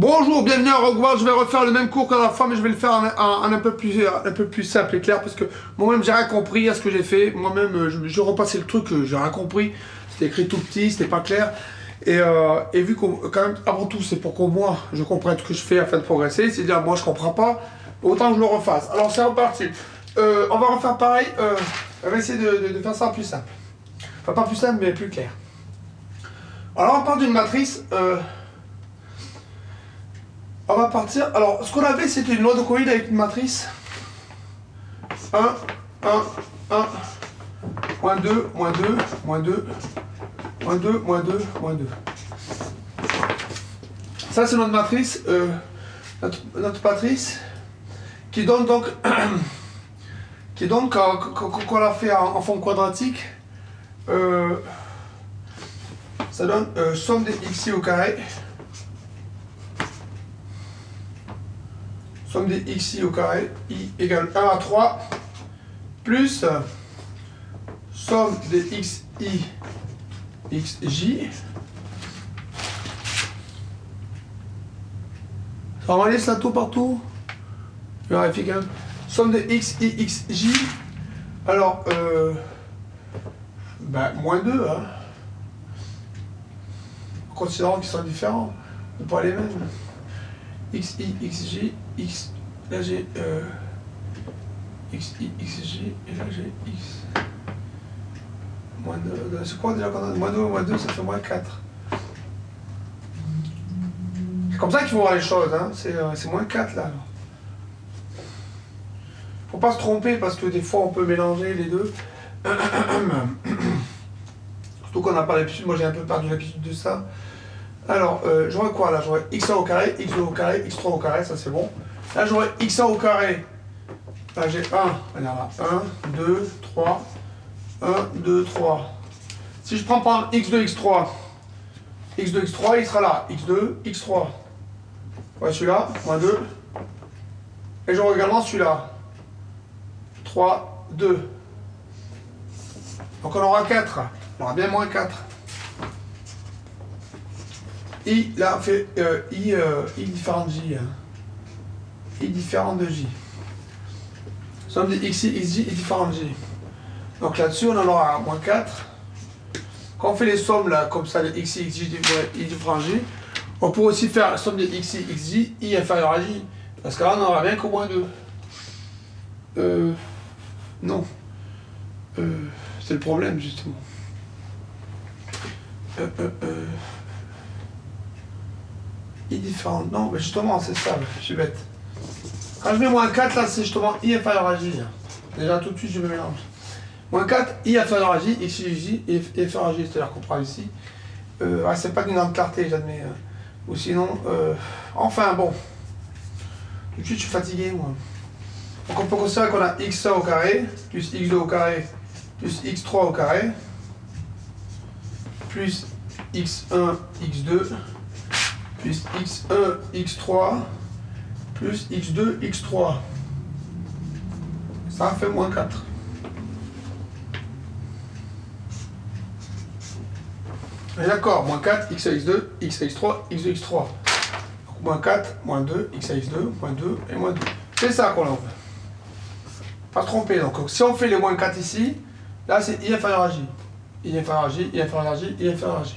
Bonjour, bienvenue à Hogwarts. Je vais refaire le même cours que la fois, mais je vais le faire en un peu plus simple et clair, parce que moi-même j'ai rien compris à ce que j'ai fait. Moi-même, je repassais le truc, j'ai rien compris. C'était écrit tout petit, c'était pas clair. Et vu que, quand même, avant tout, c'est pour que moi, je comprenne ce que je fais afin de progresser. C'est-à-dire, moi, je comprends pas, autant que je le refasse. Alors, c'est reparti. On va refaire pareil. On va essayer de faire ça plus simple. Enfin, pas plus simple, mais plus clair. Alors, on part d'une matrice. On va partir. Alors, ce qu'on avait, c'était une loi de Euclide avec une matrice 1, 1, 1, moins 2, moins 2, moins 2, moins 2, moins 2, moins 2. Ça, c'est notre matrice, notre matrice qui donne donc, quand on l'a fait en forme quadratique, ça donne somme des xi au carré. Somme des xi au carré, i égale 1 à 3, plus somme des xi, xj. Ça va aller ça tout partout. Je vérifie quand même. Somme des xi, xj. Alors, moins 2, hein. En considérant qu'ils sont différents, mais pas les mêmes. xi, xj, x, là j'ai xi, xj, et là j'ai x. Moins 2, c'est quoi déjà qu'on a moins 2, moins 2, ça fait moins 4. C'est comme ça qu'il faut voir les choses, hein. C'est moins 4 là. Faut pas se tromper parce que des fois on peut mélanger les deux. Surtout qu'on n'a pas l'habitude, moi j'ai un peu perdu l'habitude de ça. Alors, j'aurais quoi là? J'aurais x1 au carré, x2 au carré, x3 au carré, ça c'est bon. Là j'aurais x1 au carré. Là j'ai 1, regarde là, 1, 2, 3, 1, 2, 3. Si je prends par exemple x2, x3, x2, x3, il sera là, x2, x3. Ouais, celui-là, moins 2. Et j'aurai également celui-là, 3, 2. Donc on aura 4, on aura bien moins 4. I, là, on fait I différent de J. Hein. I différent de J. Somme des xi, xj, I différent de J. Donc là-dessus, on en aura moins 4. Quand on fait les sommes, là, comme ça, les xi, xj, I différent de J, on peut aussi faire la somme des xi, xj, I inférieur à J. Parce que là, on n'aura bien qu'au moins 2. Non. C'est le problème, justement. I différent. Non, mais justement, c'est ça, je suis bête. Quand je mets moins 4, là, c'est justement I inférieur à J. Déjà, tout de suite, je me mélange. Moins 4, I inférieur à J, X, J, I inférieur à J, c'est-à-dire qu'on prend ici. C'est pas d'une grande clarté, j'admets. Ou sinon, enfin, bon. Tout de suite, je suis fatigué, moi. Donc, on peut considérer qu'on a x1 au carré, plus x2 au carré, plus x3 au carré, plus x1, x2, plus x1, x3, plus x2, x3. Ça fait moins 4. D'accord, moins 4, x1, x2, x1, x3, x2, x3. Donc, moins 4, moins 2, x1, x2, moins 2 et moins 2. C'est ça qu'on en veut. Pas se tromper. Donc, si on fait les moins 4 ici, là c'est I inférieur à J. I inférieur à J, I inférieur à J, I inférieur à J.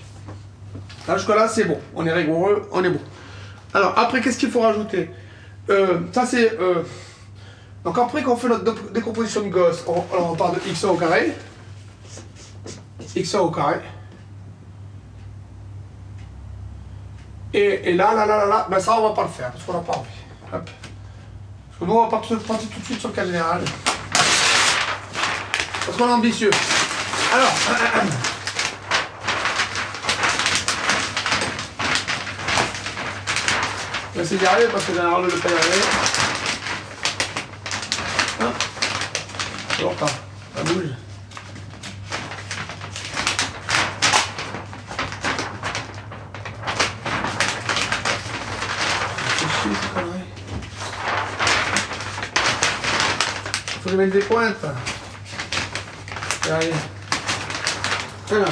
Là, jusqu'à là, c'est bon. On est rigoureux, on est bon. Alors, après, qu'est-ce qu'il faut rajouter? Ça, c'est... Donc, après qu'on fait notre décomposition de Gauss, on part de x1 au carré. x1 au carré. Et là, ben ça, on va pas le faire, parce qu'on n'a pas envie. Hop. Parce que nous, on va partir tout de suite sur le cas général. Parce qu'on est ambitieux. Alors... Je vais essayer d'y arriver parce que généralement le pas y arriver. Hein? C'est bon, ça bouge. Faut que je mette des pointes. Allez. Voilà.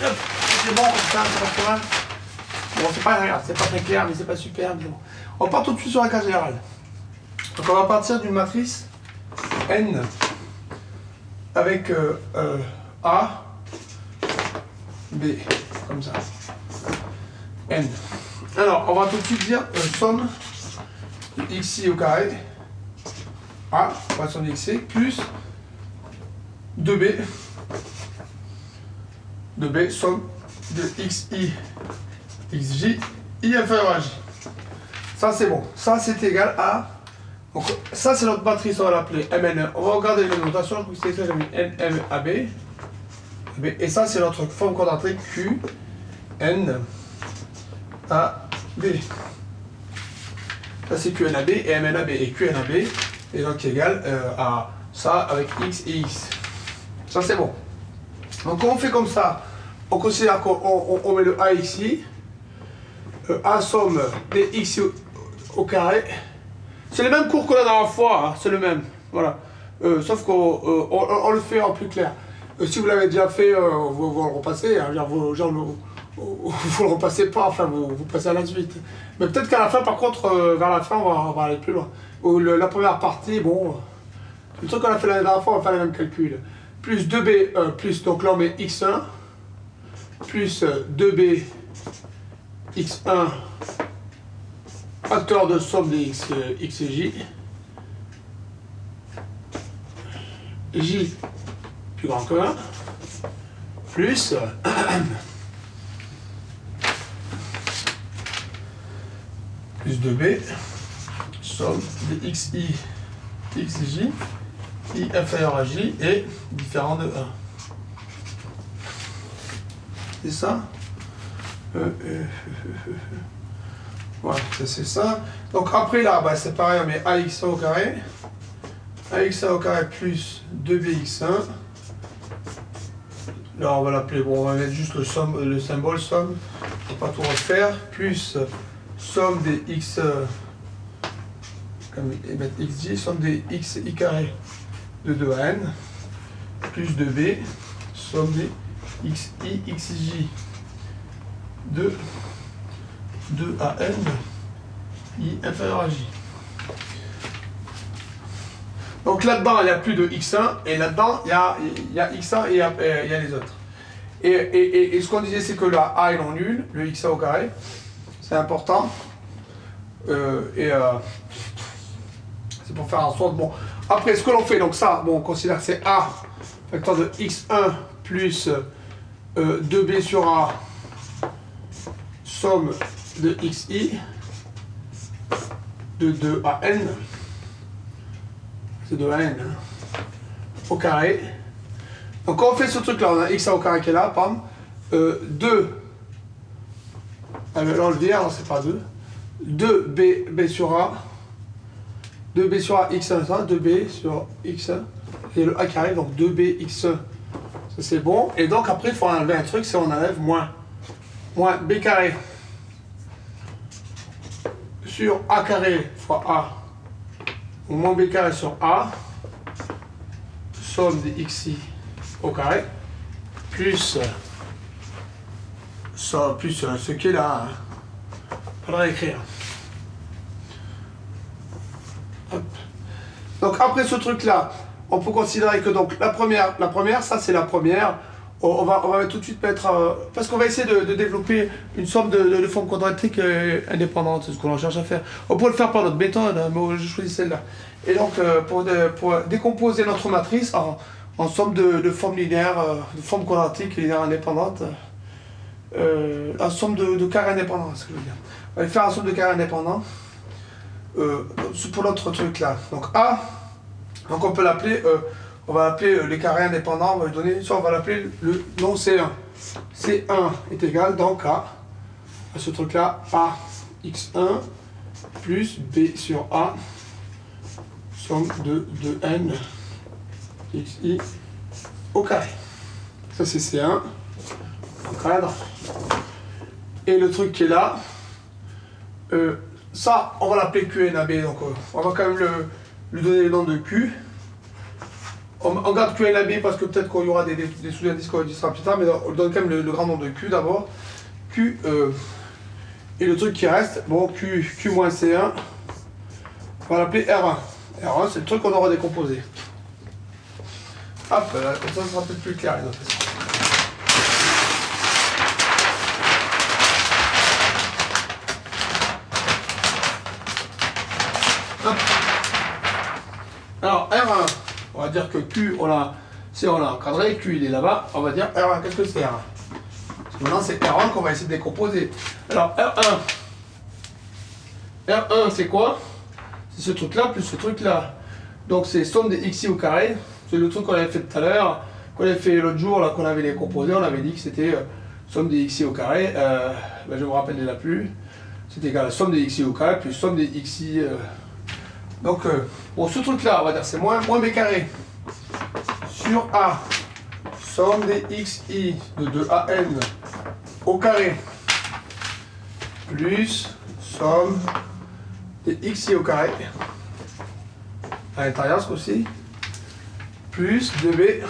Hop, c'est bon comme ça, c'est pas trop mal. Bon, bon, c'est pas très clair, mais c'est pas super. Mais bon. On part tout de suite sur un cas général. Donc on va partir d'une matrice N avec A, B, comme ça. N. Alors, on va tout de suite dire somme de xi au carré, A, on va somme de xi, plus 2b, somme de xi, xj, i inférieur à j. Ça c'est bon. Ça c'est égal à... Donc ça c'est notre matrice, on va l'appeler Mn1. On va regarder les notations, je crois que c'est ça, j'ai mis NMAB. Et ça c'est notre forme quadratique Q, N, A, B. Ça c'est QNAB et MNAB et QNAB. Et donc qui est égal à ça avec X et X. Ça c'est bon. Donc quand on fait comme ça, on considère qu'on met le A ici. A somme des X au carré. C'est le même cours que la dernière fois, hein, c'est le même. Voilà. Sauf qu'on le fait en plus clair. Si vous l'avez déjà fait, vous le repassez. Hein, vous le repassez pas, enfin vous passez à la suite. Mais peut-être qu'à la fin, par contre, vers la fin, on va aller plus loin. La première partie, bon, le truc qu'on a fait la dernière fois, on va faire le même calcul. Plus 2b, plus, donc là on met x1, plus 2b, x1, facteur de somme des x et j, j plus grand que 1, plus plus 2b, somme des xi, xj, i inférieur à j est différent de 1. C'est ça? Voilà, c'est ça. Donc après là, bah, c'est pareil, on met axa au carré. Axa au carré plus 2bx1. Là, on va l'appeler, bon, on va mettre juste le symbole somme. On va pas tout refaire. Plus somme des x, et mettre xj, somme des x i carré de 2 à n. Plus 2b, somme des xi, xj de 2 à n, i inférieur à j. Donc là-dedans, il n'y a plus de x1, et là-dedans, il y a x1 et il y a les autres. Et ce qu'on disait, c'est que là, a est non nul, le x1 au carré, c'est important. C'est pour faire en sorte, bon, après ce que l'on fait, donc ça, bon, on considère que c'est a, facteur de x1 plus 2b sur a, somme de xi de 2 à n, c'est 2 à n, hein, au carré. Donc quand on fait ce truc là, on a x au carré qui est là, pam, 2, l'enlever, alors c'est pas 2, 2b sur a, 2b sur a x1, 2b sur x1, et le a qui arrive, donc 2b x1, ça c'est bon. Et donc après il faut enlever un truc, c'est on enlève moins b carré sur a carré fois a, ou moins b carré sur a, somme des xi au carré, plus ce qui est là, il faudra écrire. Hop. Donc après ce truc là, on peut considérer que donc la première, ça c'est la première. On va tout de suite mettre, parce qu'on va essayer de développer une somme de formes quadratiques indépendantes, c'est ce qu'on cherche à faire. On peut le faire par notre méthode, mais je choisis celle-là. Et donc pour décomposer notre matrice en somme de formes linéaires, de formes quadratiques linéaires indépendantes, en somme de carrés indépendants, c'est ce que je veux dire. On va faire en somme de carrés indépendants pour notre truc là. Donc A, donc on peut l'appeler, on va appeler les carrés indépendants, on va lui donner, soit on va l'appeler le nom C1. C1 est égal donc à ce truc là, A x1 plus B sur A, somme de 2n xi au carré. Ça c'est C1 en cadre. Et le truc qui est là, ça on va l'appeler QNAB, donc on va quand même lui donner le nom de Q. On garde QNAB parce que peut-être qu'il y aura des sous-indices qu'on utilisera plus tard, mais on donne quand même le grand nom de Q d'abord. Q, Et le truc qui reste, bon, Q moins C1, on va l'appeler R1. R1, c'est le truc qu'on aura décomposé. Hop, là, comme ça sera peut-être plus clair. Hop. Alors, R1, on va dire que Q, si on l'a encadré, Q il est là-bas, on va dire R1. Qu'est-ce que c'est R1? Maintenant, c'est R1 qu'on va essayer de décomposer. Alors, R1 c'est quoi? C'est ce truc-là plus ce truc-là. Donc, c'est somme des xi au carré. C'est le truc qu'on avait fait tout à l'heure, qu'on avait fait l'autre jour, là, qu'on avait décomposé. On avait dit que c'était somme des xi au carré. Ben, je me rappelle déjà plus. C'est égal à somme des xi au carré plus somme des xi. Donc, bon, ce truc-là, on va dire c'est moins b carré sur A, somme des xi de 2an au carré, plus somme des xi au carré, à l'intérieur ce coup-ci, plus 2b,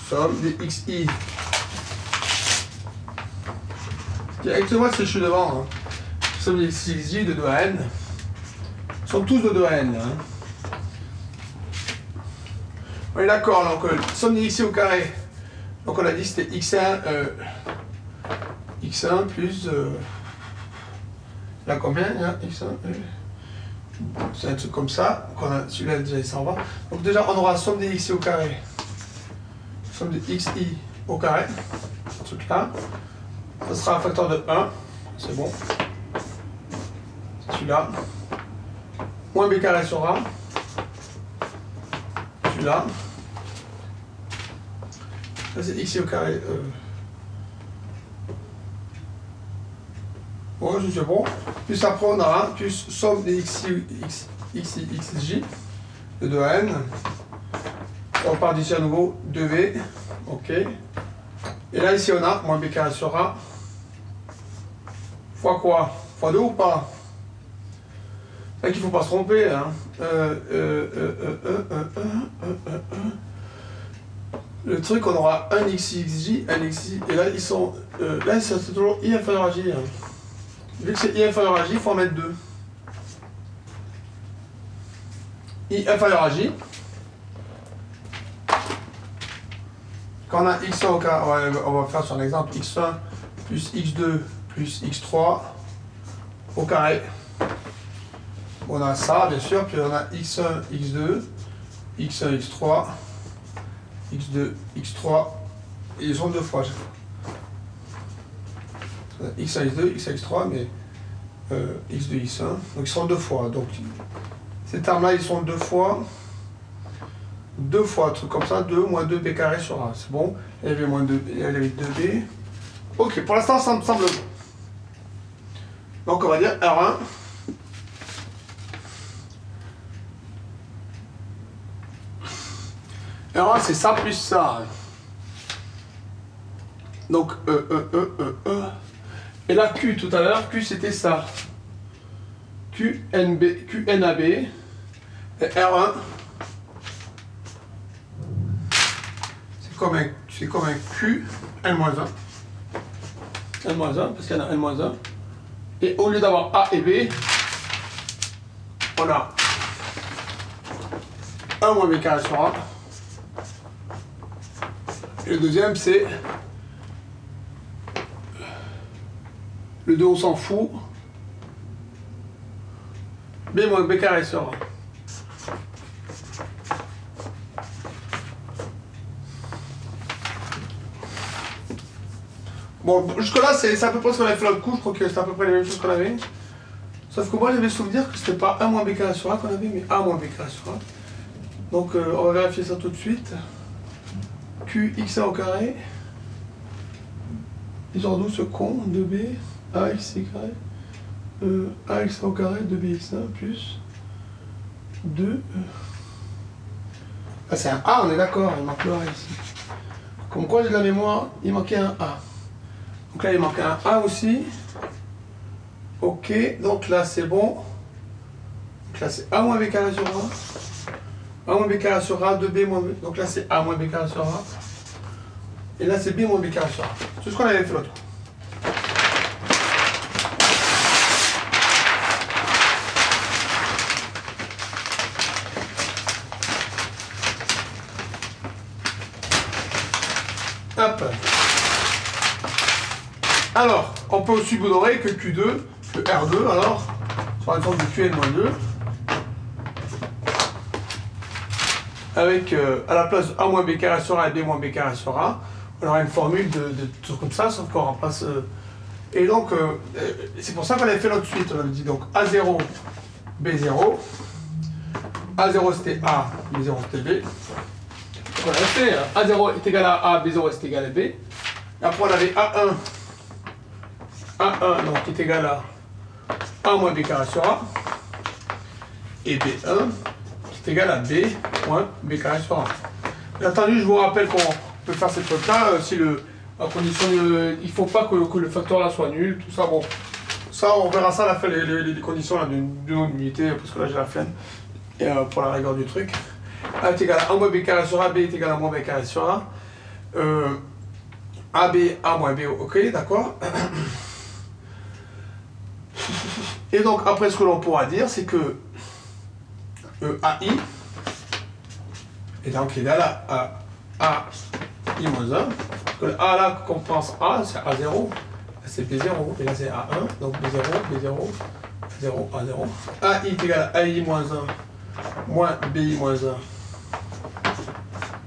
somme des xi. Directement ce que je suis devant, hein. Somme des xi de 2an. Ils sont tous de 2n. Hein. On est d'accord, donc somme des xi au carré. Donc on a dit que c'était x1 plus. Là combien hein, x1 c'est un truc comme ça. Celui-là déjà il s'en va. Donc déjà on aura somme des xi au carré. Somme des xi au carré. Ce truc là. Ça sera un facteur de 1. C'est bon. Celui-là. Moins b carré sur A. Celui-là. Ça c'est xi au carré. Bon, c'est bon. Plus après on aura plus somme des xj de 2n. On part d'ici à nouveau 2v. Ok. Et là ici on a moins b carré sur A. Fois quoi? Fois 2 ou pas? C'est qu'il ne faut pas se tromper. Hein. Le truc, on aura un xj, un xj, et là, ils sont. Là, c'est toujours i inférieur à j. Hein. Vu que c'est i inférieur à j, il faut en mettre 2. I inférieur à j. Quand on a x1 au carré, on va faire sur un exemple x1 plus x2 plus x3 au carré. On a ça, bien sûr, puis on a x1, x2, x1, x3, x2, x3, et ils sont deux fois. x1, x2, x1, x3, mais x2, x1, donc ils sont deux fois. Donc ces termes-là, ils sont deux fois, un truc comme ça, 2 moins 2b carré sur A. C'est bon, il y avait moins 2b, il y avait 2b. Ok, pour l'instant, ça me semble bon. Donc on va dire R1. R1 c'est ça plus ça. Donc Et là Q tout à l'heure, Q c'était ça. QNAB et R1 c'est comme un Q N-1. N-1 parce qu'il y en a N-1. Et au lieu d'avoir A et B, on a 1 moins B carré sur A. Et le deuxième, c'est le 2, on s'en fout. B moins B carré sur A. Bon, jusque-là, c'est à peu près ce qu'on avait fait l'autre coup. Je crois que c'est à peu près les mêmes choses qu'on avait. Sauf que moi, j'avais souvenir que c'était pas 1 moins B carré sur A qu'on avait, mais A moins B carré sur A. Donc, on va vérifier ça tout de suite. QX1 au carré. Ils sont d'où ce con? 2B, AX carré. AX au carré, 2BX1 plus 2. Ah, c'est un A, on est d'accord, il manque le A ici. Comme quoi j'ai de la mémoire, il manquait un A. Donc là, il manque un A aussi. Ok, donc là, c'est bon. Donc là, c'est A moins B carré sur A. A moins B carré sur A, 2B moins B. Donc là, c'est A moins B carré sur A. Et là, c'est B moins B carré sur A. C'est ce qu'on avait fait l'autre. Alors, on peut aussi donner que Q2, que R2, alors, sur une forme de Qn-2, avec, à la place A moins B carré sur A et B moins B carré sur A, on aura une formule de tout comme ça, sauf qu'on remplace... et donc, c'est pour ça qu'on avait fait l'autre suite, on avait dit donc A0, B0, A0 c'était A, B0 c'était B. On avait fait A0 est égal à A, B0 est égal à B. Et après on avait A1 donc qui est égal à A moins B carré sur A. Et B1 qui est égal à B moins B carré sur A. Bien entendu, je vous rappelle qu'on peut faire cette truc-là si à condition il ne faut pas que le facteur là soit nul, tout ça, bon. Ça, on verra ça à la fin, les conditions d'une unité, parce que là j'ai la flemme, et, pour la rigueur du truc. A est égal à A moins B carré sur A, B est égal à moins B carré sur A. AB, A moins B, ok, d'accord. Et donc, après, ce que l'on pourra dire, c'est que AI est donc égal à AI moins 1. Que le A là, qu'on pense A, c'est A0, c'est B0, et là c'est A1, donc B0, B0, 0, A0. AI est égal à AI moins 1 moins BI moins 1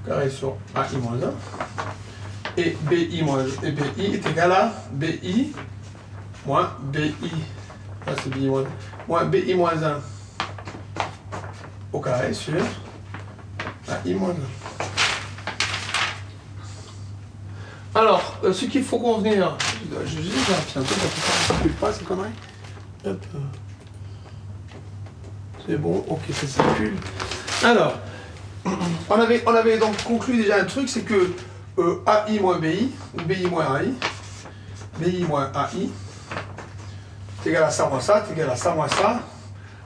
carré sur AI moins 1. Et BI est égal à BI moins BI. Là c'est BI moins BI moins 1 au carré sur AI moins 1. Alors, ce qu'il faut convenir, je vais juste vérifier un truc, ça ne circule pas ces conneries. Hop. C'est bon, ok, ça circule. Alors, on avait donc conclu déjà un truc, c'est que AI moins BI, ou BI moins AI, BI moins AI, c'est égal à ça moins ça, c'est égal à ça moins ça,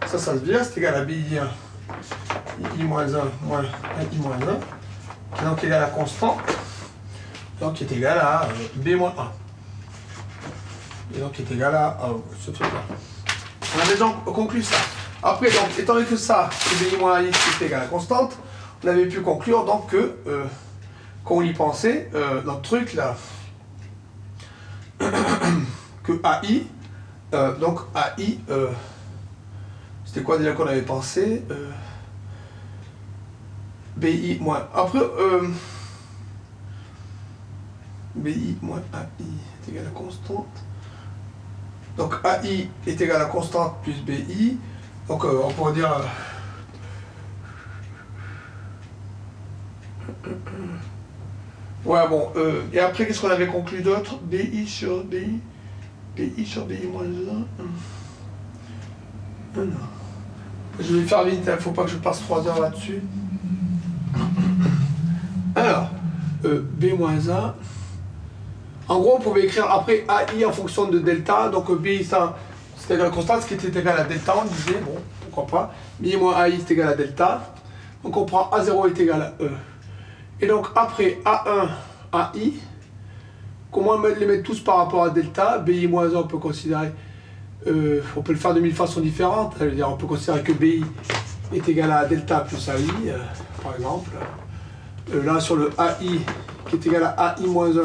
ça se vire, c'est égal à BI1, I moins 1 moins AI moins 1, qui est donc égal à constante. Donc qui est égal à B-1. Et donc qui est égal à ce truc-là. On avait donc conclu ça. Après, donc, étant donné que ça, c'est B-I est égal à constante, on avait pu conclure donc que, quand on y pensait, notre truc là, que AI, donc AI, c'était quoi déjà qu'on avait pensé BI moins. Après, BI moins AI est égal à constante. Donc AI est égal à constante plus BI. Donc on pourrait dire... ouais bon, et après qu'est-ce qu'on avait conclu d'autre? BI sur BI. BI sur BI moins 1. Non. Je vais faire vite, il ne faut pas que je passe 3 heures là-dessus. Alors, B moins 1. En gros, on pouvait écrire après AI en fonction de delta, donc BI ça c'est égal à constante, ce qui était égal à delta, on disait, bon, pourquoi pas. BI moins AI c'est égal à delta, donc on prend A0 est égal à E. Et donc après A1, AI, comment les mettre tous par rapport à delta? BI moins 1 on peut considérer, on peut le faire de 1000 façons différentes, c'est-à-dire on peut considérer que BI est égal à delta plus AI, par exemple. Là sur le AI qui est égal à AI moins 1,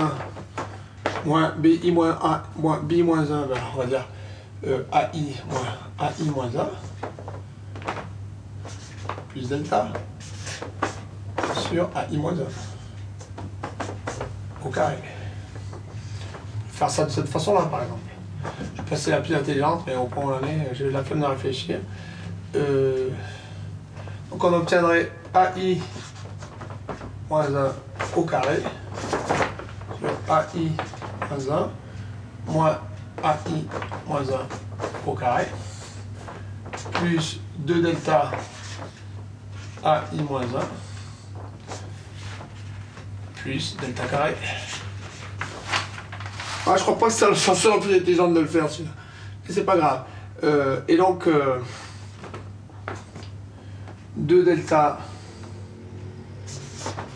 moins BI moins A, moins BI moins 1, ben, on va dire AI moins 1, plus delta, sur AI moins 1, au carré. Faire ça de cette façon-là, par exemple. Je vais passer la plus intelligente, mais au point où on en est, j'ai la flemme de réfléchir. Donc on obtiendrait AI moins 1 au carré, sur AI moins 1, moins AI moins 1 au carré, plus 2 delta AI moins 1, plus delta carré. Ah, je crois pas que c'est la façon la plus intelligente de le faire, celui-là. Mais c'est pas grave. Et donc, 2 delta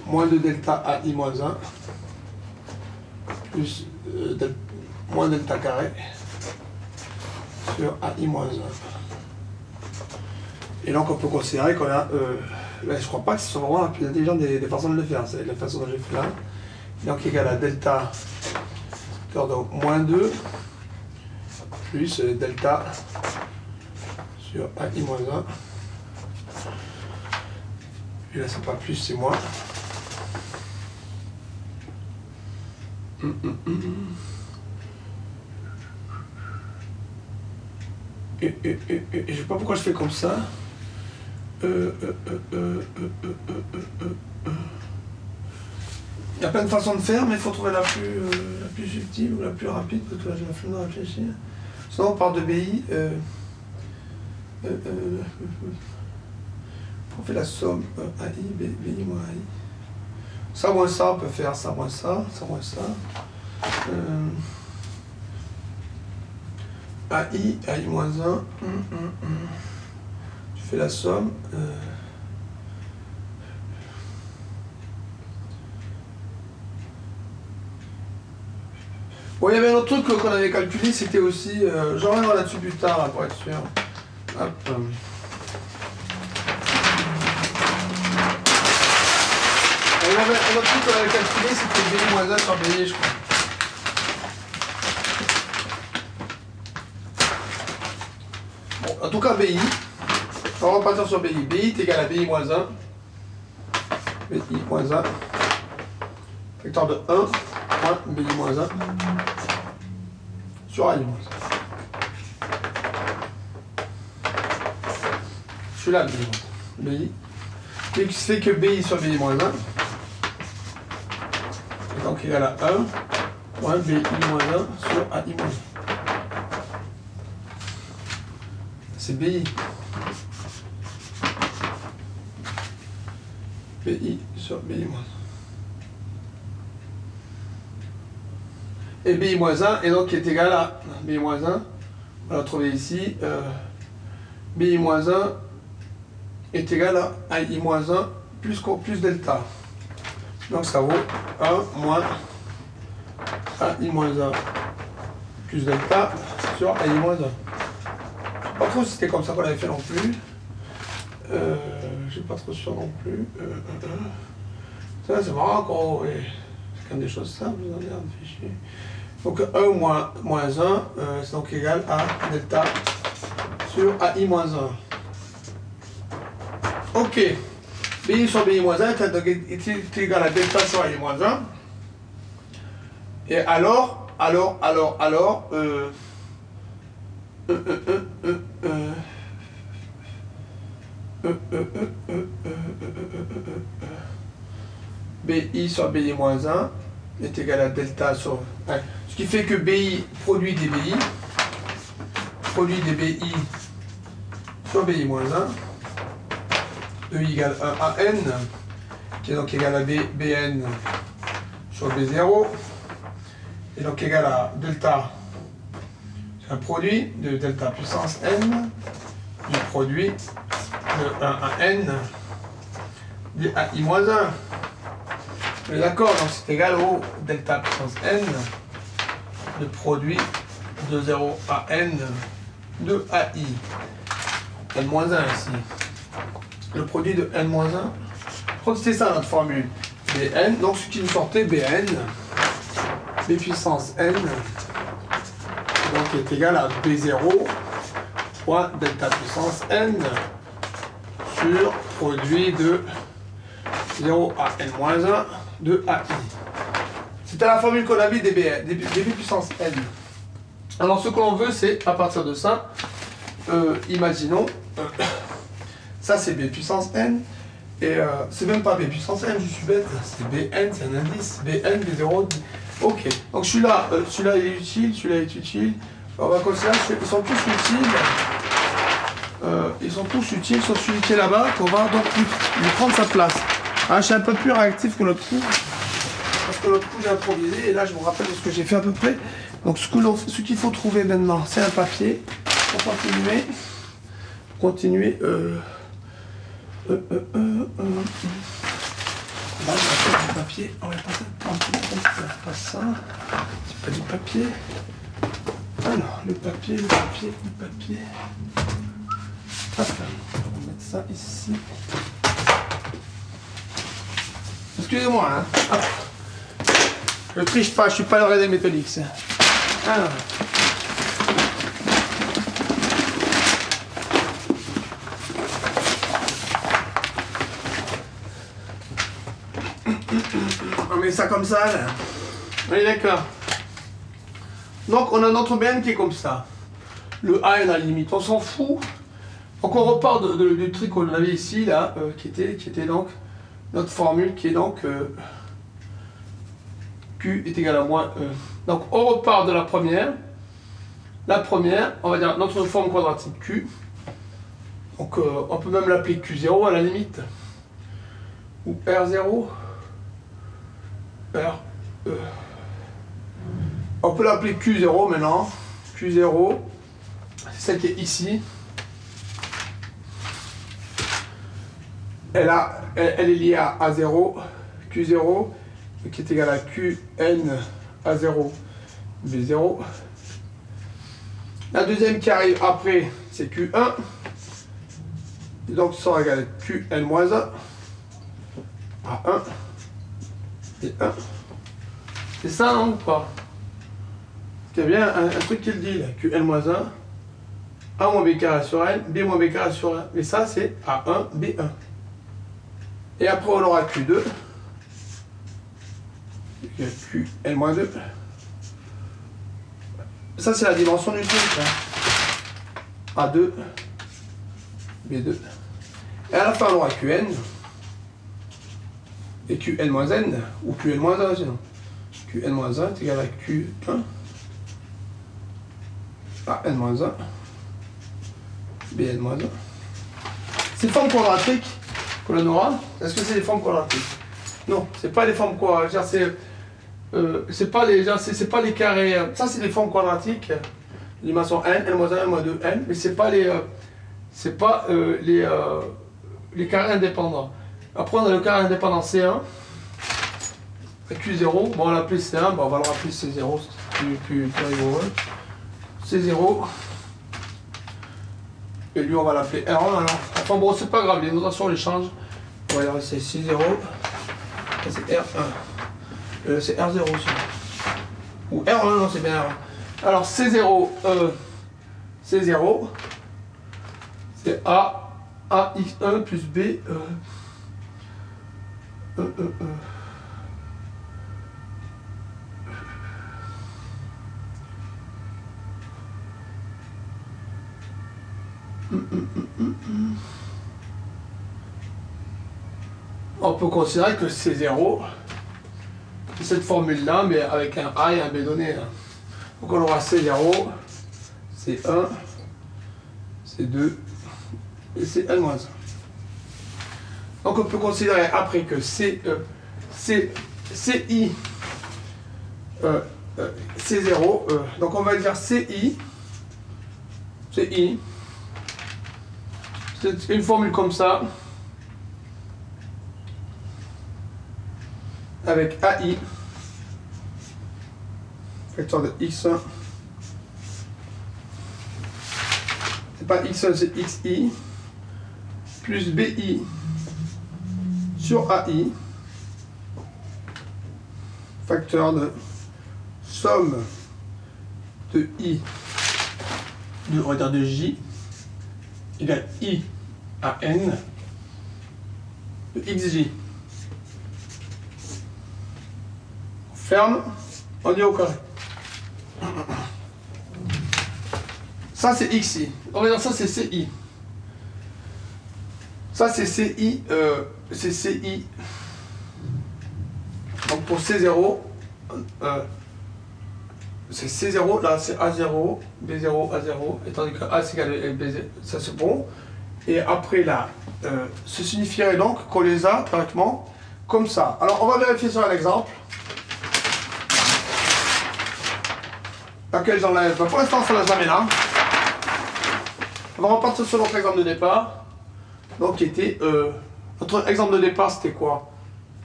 moins 2 delta AI moins 1, plus moins delta carré sur AI moins 1. Et donc on peut considérer qu'on a, ben, je crois pas que ce soit vraiment la plus intelligente des façons de le faire, c'est la façon dont j'ai fait là. Donc égal à delta Vecteur de moins 2 plus delta sur AI moins 1. Et là, c'est pas plus, c'est moins. Et je sais pas pourquoi je fais comme ça. Il y a plein de façons de faire, mais il faut trouver la plus subtile ou la plus rapide, parce que là j'ai la flemme de réfléchir. Sinon on part de BI. On fait la somme AI, BI moins AI. Ça moins ça, on peut faire ça moins ça, ça moins ça. AI moins 1. Tu fais la somme. Bon, il y avait un autre truc qu'on avait calculé, c'était aussi. Je reviendrai là-dessus plus tard, là, pour être sûr. Hop. Il y avait un autre truc qu'on avait calculé, c'était BI moins 1 sur BI, je crois. Bon, en tout cas, BI. On va repartir sur BI. BI est égal à BI moins 1. BI moins 1. Vecteur de 1 moins BI moins 1 sur AI moins 1. Celui-là, BI moins 1. BI. Et qui fait que BI sur BI moins 1 est donc égal à 1 moins BI moins 1 sur AI moins 1. C'est BI. BI sur BI moins 1. Et BI moins 1 est donc est égal à BI moins 1. On va trouver ici. BI moins 1 est égal à AI moins 1 plus delta. Donc ça vaut 1 moins AI moins 1 plus delta sur AI moins 1. Je ne sais pas trop si c'était comme ça qu'on avait fait non plus. Je ne suis pas trop sûr non plus. Ça c'est marrant quand c'est quand même des choses simples, vous en avez un fichier. Donc 1 moins 1, c'est donc égal à delta sur AI moins 1. Ok. BI sur BI moins 1 est égal à delta sur AI moins 1. Et alors, BI sur BI moins 1 est égal à delta sur... Ce qui fait que BI produit des BI sur BI moins 1. E égale 1 à n, qui est donc égal à Bn sur B0, et donc égal à delta, c'est un produit de delta puissance n, du produit de 1 à n, de AI moins 1. D'accord, donc c'est égal au delta puissance n, de produit de 0 à n de AI, n moins 1 ici. Le produit de n-1, je crois que c'était ça notre formule. Bn, donc ce qui nous sortait Bn, B puissance n, donc est égal à B0 fois delta puissance n sur produit de 0 à n-1 de AI. C'était la formule qu'on avait des B puissance n. Alors ce que l'on veut, c'est à partir de ça, imaginons... ça c'est B puissance n, et c'est même pas B puissance n, je suis bête, c'est Bn, c'est un indice, Bn, B0, ok. Donc celui-là il est utile, celui-là est utile, on va considérer qu'ils sont tous utiles, sauf celui qui est là-bas, qu'on va donc lui prendre sa place. Ah, je suis un peu plus réactif que l'autre coup, parce que l'autre coup j'ai improvisé, et là je me rappelle de ce que j'ai fait à peu près. Donc ce qu'il faut trouver maintenant, c'est un papier, pour continuer. Là, on va faire du papier. On va pas ça. C'est pas du papier. Alors, le papier. Hop, on va mettre ça ici. Excusez-moi, hein. Hop. Je triche pas, je suis pas le Red Methodix. Alors. On met ça comme ça, là. On est d'accord. Donc, on a notre BN qui est comme ça. Le A est à la limite, on s'en fout. Donc, on repart du truc qu'on avait ici, là, qui était donc notre formule, qui est donc Q est égal à moins E. Donc, on repart de la première. La première, on va dire notre forme quadratique Q. Donc, on peut même l'appeler Q0 à la limite. Ou R0. R, E. On peut l'appeler Q0 maintenant. Q0, c'est celle qui est ici. Elle est liée à A0. Q0, qui est égal à Qn A0 B0. La deuxième qui arrive après, c'est Q1. Et donc, ça sera égal à Qn-1. A1 et 1. C'est ça, non, ou pas? Il y a bien un truc qui le dit, là. Qn-1, A moins B carré sur N, B moins B carré sur 1. Mais ça, c'est A1, B1. Et après, on aura Q2. Qn-2. Ça, c'est la dimension du truc. Hein. A2, B2. Et à la fin, on aura Qn. Et Qn-n, ou Qn-1, sinon. Qn-1 est égal à Q1. An-1. Bn-1. Ces formes quadratiques que l'on aura, est-ce que c'est des formes quadratiques? Non, c'est pas les formes quadratiques. C'est pas les carrés. Ça, c'est des formes quadratiques. Dimension n, n-1, n-2, n. Mais c'est pas les carrés indépendants. Après, on a le carré indépendant C1. Q0, bon, on va l'appeler C1, bon, on va le rappeler C0, c'est plus rigolo. C0. Et lui, on va l'appeler R1 alors. Enfin bon, c'est pas grave, les notations, on les change. On va dire c'est C0. C'est R1. C'est R0 aussi. Ou R1, non, c'est bien R1. Alors C0, C0, c'est AX1 plus B. On peut considérer que C0, c'est cette formule-là, mais avec un A et un B donné. Hein. Donc on aura C0, C1, C2 et Cn-1. Donc on peut considérer après que CI, C0, donc on va dire CI, c'est une formule comme ça, avec AI, facteur de X1, c'est pas X1, c'est XI, plus BI sur AI, facteur de somme de I, on va dire de J, égale I à N de XJ. On ferme, on dit au carré. Ça c'est XI. On va dire ça c'est CI. Ça c'est CI. C'est CI. Donc pour C0, c'est C0, là c'est A0, B0, A0, et tandis que A c'est égal à B0, ça c'est bon. Et après là, ce signifierait donc qu'on les a directement comme ça. Alors on va vérifier sur un exemple. Laquelle j'enlève. Pour l'instant ça ne l'a jamais là. On va repartir sur notre exemple de départ. Donc qui était. Notre exemple de départ c'était quoi?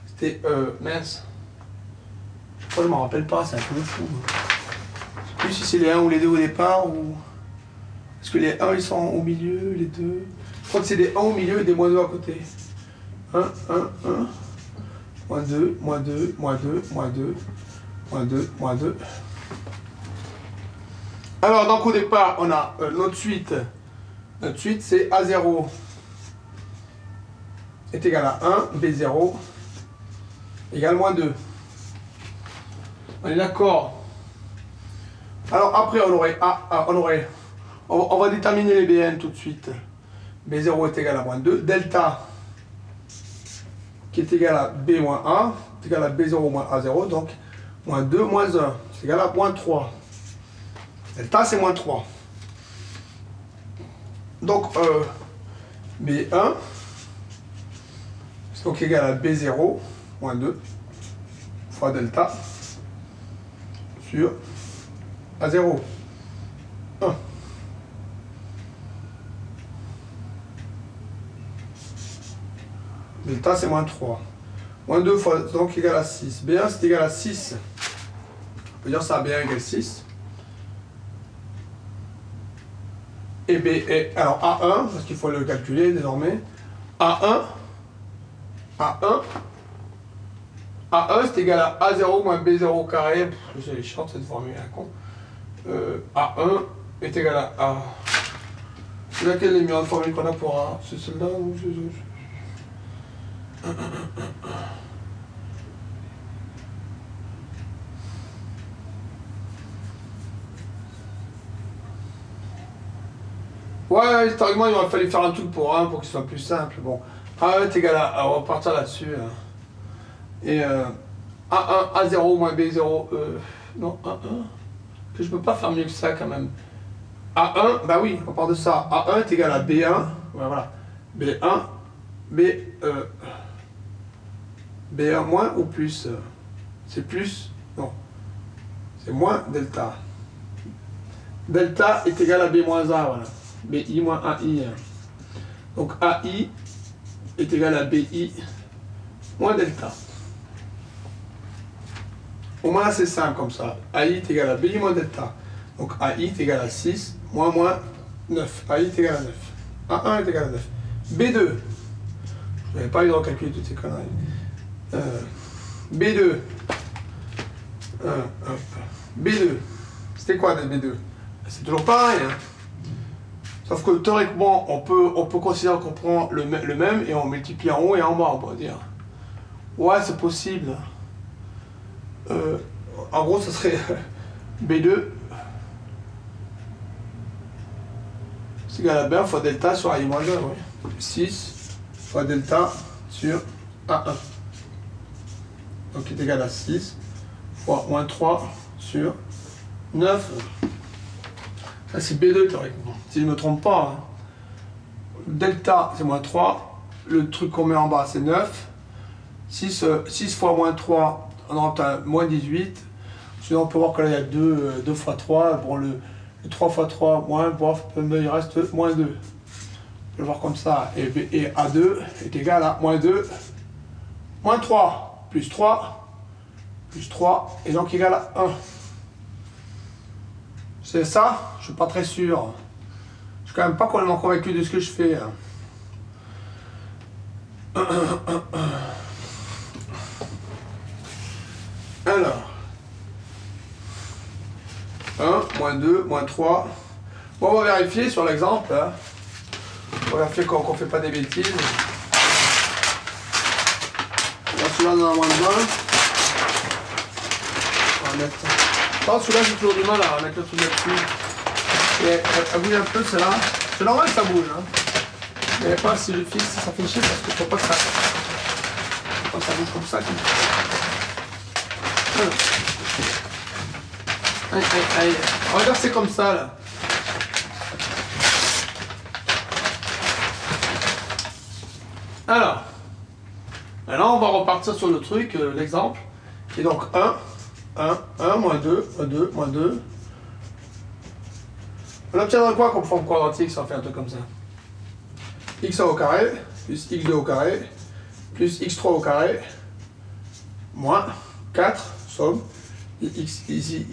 C'était mince. Je ne m'en rappelle pas, c'est un peu fou. Je sais plus si c'est les 1 ou les 2 au départ ou. Est-ce que les 1 ils sont au milieu, les 2? Je crois que c'est des 1 au milieu et des moins 2 à côté. 1, 1, 1. Moins 2, moins 2, moins 2, moins 2. moins 2, moins 2. Alors, donc au départ, on a notre suite. Notre suite, c'est A0 est égal à 1, B0 égale moins 2. On est d'accord? Alors après, on va déterminer les Bn tout de suite. B0 est égal à moins 2. Delta, qui est égal à B moins A, est égal à B0 moins A0. Donc, moins 2 moins 1, c'est égal à moins 3. Delta, c'est moins 3. Donc, B1, c'est donc égal à B0 moins 2 fois delta sur A0. 1. Delta, c'est moins 3. Moins 2 fois, donc égal à 6. B1, c'est égal à 6. On peut dire ça, B1 égale 6. Et alors A1, parce qu'il faut le calculer désormais. A1, c'est égal à A0 moins B0 au carré. J'ai chiant cette formule, à con. A1 est égal à A. C'est laquelle les meilleures formules qu'on a pour A? C'est celle-là ou ouais, historiquement, il aurait fallu faire un truc pour 1 pour que ce soit plus simple. Bon, A1 est égal à... On va partir là-dessus. Et A1, A0 moins B0... non, A1... Que je peux pas faire mieux que ça, quand même. A1, bah oui, on part de ça. A1 est égal à B1. Ouais, voilà. B1, B1 moins ou plus? C'est plus? Non. C'est moins delta. Delta est égal à B moins A, voilà. BI moins AI. Donc AI est égal à BI moins delta. Au moins c'est simple comme ça. AI est égal à BI moins delta. Donc AI est égal à 6 moins 9. AI est égal à 9. A1 est égal à 9. B2. Je n'avais pas eu de recalculer toutes ces conneries. B2. B2. C'était quoi B2? C'est toujours pareil. Hein. Sauf que théoriquement, on peut considérer qu'on prend le même et on multiplie en haut et en bas, on peut dire. Ouais, c'est possible. En gros, ce serait B2 c'est égal à B1 fois delta sur AI moins 1. Oui. 6 fois delta sur A1. Donc, il est égal à 6 fois moins 3 sur 9. Ça, c'est B2 théoriquement. Si je ne me trompe pas. Hein. Delta, c'est moins 3. Le truc qu'on met en bas, c'est 9. 6 fois moins 3, on aura moins 18. Sinon, on peut voir que là, il y a 2 fois 3. Bon, le 3 fois 3, moins, bof, il reste moins 2. Je vais le voir comme ça. Et A2 est égal à moins 2, moins 3, plus 3, plus 3, et donc égal à 1. C'est ça? Je ne suis pas très sûr. Je ne suis quand même pas complètement convaincu de ce que je fais. Alors. 1, moins 2, moins 3. Bon, on va vérifier sur l'exemple. Hein. On va vérifier qu'on ne fait pas des bêtises. Celui-là, on en a moins de 20. On va mettre... celui-là, j'ai toujours du mal à mettre le truc là-dessus. Et elle bouge un peu, celle-là. C'est normal que ça bouge. Hein. Mais pas si je fixe, ça fait chier parce qu'il ne faut pas que ça... Quand ça bouge comme ça. Aïe, aïe, aïe. Regarde, c'est comme ça, là. Alors, maintenant, on va repartir sur le truc, l'exemple. Et donc, 1, moins 2, 2, moins 2. On obtiendra quoi comme forme quadratique si on fait un truc comme ça? X1 au carré, plus X2 au carré, plus X3 au carré, moins 4, somme, XJ,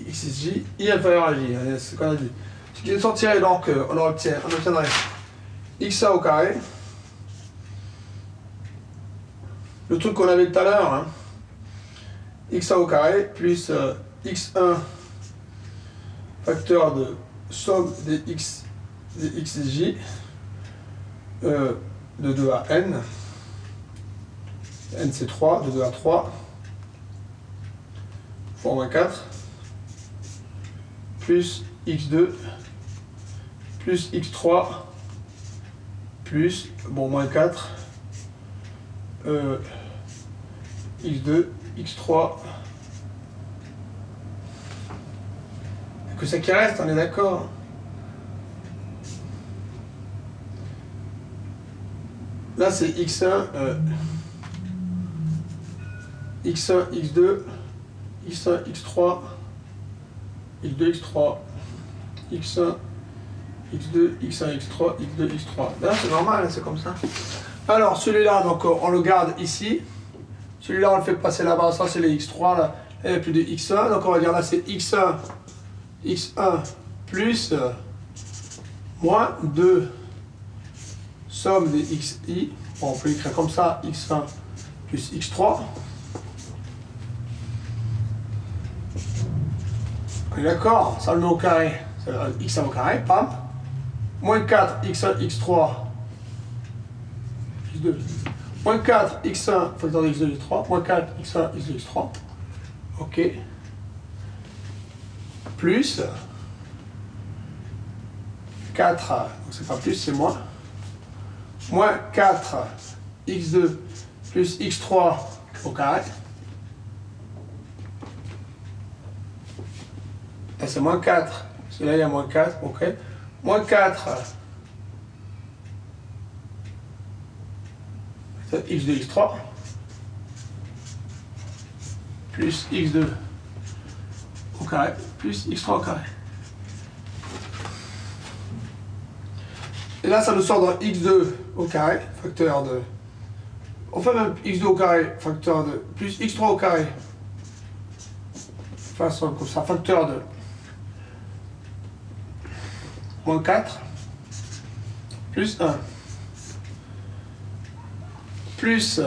I inférieur à J. C'est ce qu'on a dit. Ce qui est sorti, donc, on obtiendrait X1 au carré, le truc qu'on avait tout à l'heure, hein, X1 au carré, plus x1 facteur de somme des x des xj de 2 à n. N c'est 3, de 2 à 3 fois moins 4 plus x2 plus x3 plus, bon, moins 4 x2, x3 que ça qui reste, on est d'accord. Là c'est x1 x1, x2 x1, x3 x2, x3 x1 x2, x1, x3, x2, x3. Là c'est normal, c'est comme ça. Alors celui-là, donc on le garde ici. Celui-là on le fait passer là-bas, ça c'est les x3 là. Il n'y a plus de x1, donc on va dire là c'est x1 plus moins 2 somme des xi. Bon, on peut écrire comme ça, x1 plus x3. On est d'accord, ça le met au carré. X1 au carré, pam. Moins 4 x1, x3 plus 2. Moins 4 x1, facteur de x2, x3. Moins 4 x1, x2, x3. Ok. Plus 4, donc c'est pas plus, c'est moins. Moins 4 x2 plus x3 au carré. Là c'est moins 4. Celui-là il y a moins 4, ok. Moins 4 x2, x3 plus x2 au carré plus x3 au carré. Et là ça nous sort dans x2 au carré, facteur de... Enfin même x2 au carré, facteur de... plus x3 au carré. Façon comme ça, facteur de... moins 4 plus 1 plus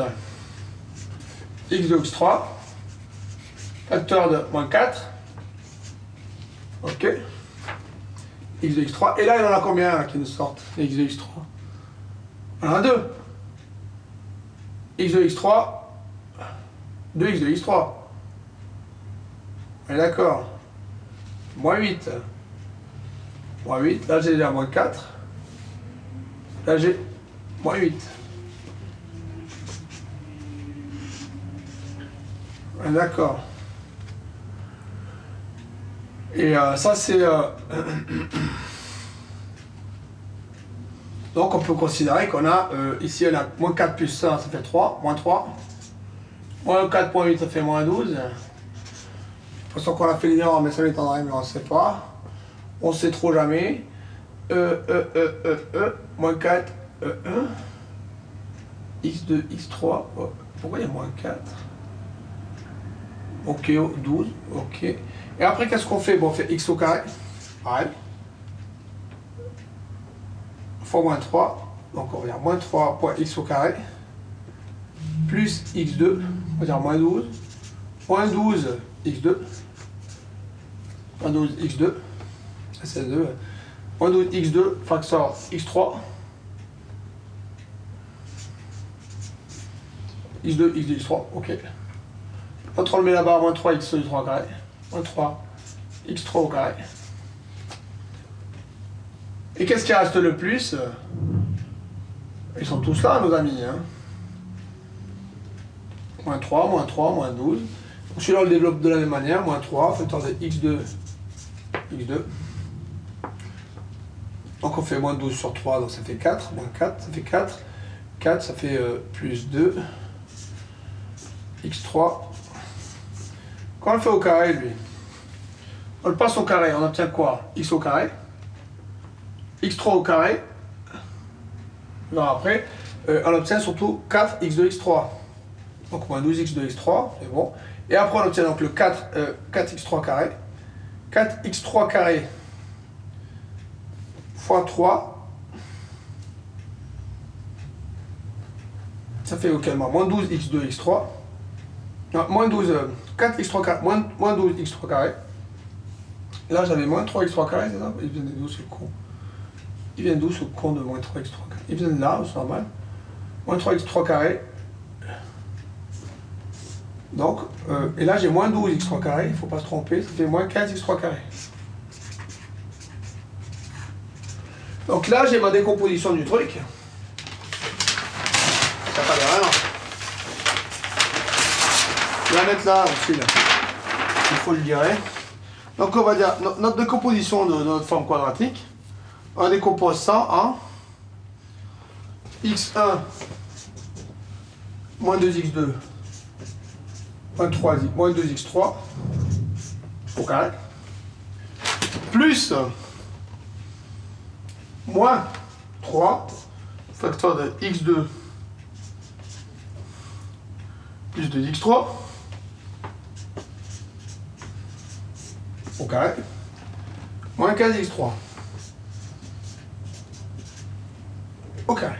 x2, x3 facteur de moins 4 ok x2, x3 et là il en a combien là, qui nous sortent les x2, x3 on en a 2 x2, x3 2 x2, x3 on est d'accord moins 8 moins 8, là j'ai déjà moins 4 là j'ai moins 8 d'accord. Et ça c'est... Donc on peut considérer qu'on a... ici on a moins 4 plus 1, ça fait 3, moins 3. Moins 4, moins 8, ça fait moins 12. De toute façon qu'on a fait linéaire, mais ça m'étonnerait, mais on ne sait pas. On ne sait trop jamais. Moins 4, 1. x2, x3. Oh, pourquoi il y a moins 4 ok, 12, ok. Et après, qu'est-ce qu'on fait? Bon, on fait x au carré. Pareil. Fois moins 3. Donc, on va dire moins 3 fois x au carré. Plus x2. On va dire moins 12. Moins 12 x2. Moins 12 x2. C'est 2. Moins 12 x2, facteur x3. x2, x2, x3, ok. Quand on le met là-bas, moins 3 x3 au carré, moins 3 x3 au carré. Et qu'est-ce qui reste le plus? Ils sont tous là, nos amis. Hein. Moins 3, moins 12. Celui-là, on le développe de la même manière. Moins 3, facteur de x2, x2. Donc on fait moins 12 sur 3, donc ça fait 4. Moins 4, ça fait 4. 4, ça fait plus 2. x3. Quand on le fait au carré, lui, on le passe au carré, on obtient quoi? X au carré, x3 au carré, alors après, on obtient surtout 4 x2, x3. Donc moins 12 x2, x3, c'est bon. Et après on obtient donc le 4x3 carré, 4x3 carré fois 3, ça fait auquel moins 12 x2, x3, non, moins 12 4x3 carré, moins 12x3 carré. Là, j'avais moins 3x3 carré, c'est ça? Il vient d'où ce con? Il vient d'où ce con de moins 3x3 carré? Il vient de là, c'est normal. Moins 3x3 carré. Donc, et là, j'ai moins 12x3 carré, il ne faut pas se tromper, ça fait moins 15x3 carré. Donc là, j'ai ma décomposition du truc. Ça n'a pas d'erreur. Je vais la mettre là aussi, là. Il faut le dire. Donc on va dire, notre décomposition de notre forme quadratique, on décompose ça en x1 moins 2x2 moins 2x3 au carré, plus moins 3 facteur de x2 plus 2x3 au carré, moins 15x3 au carré.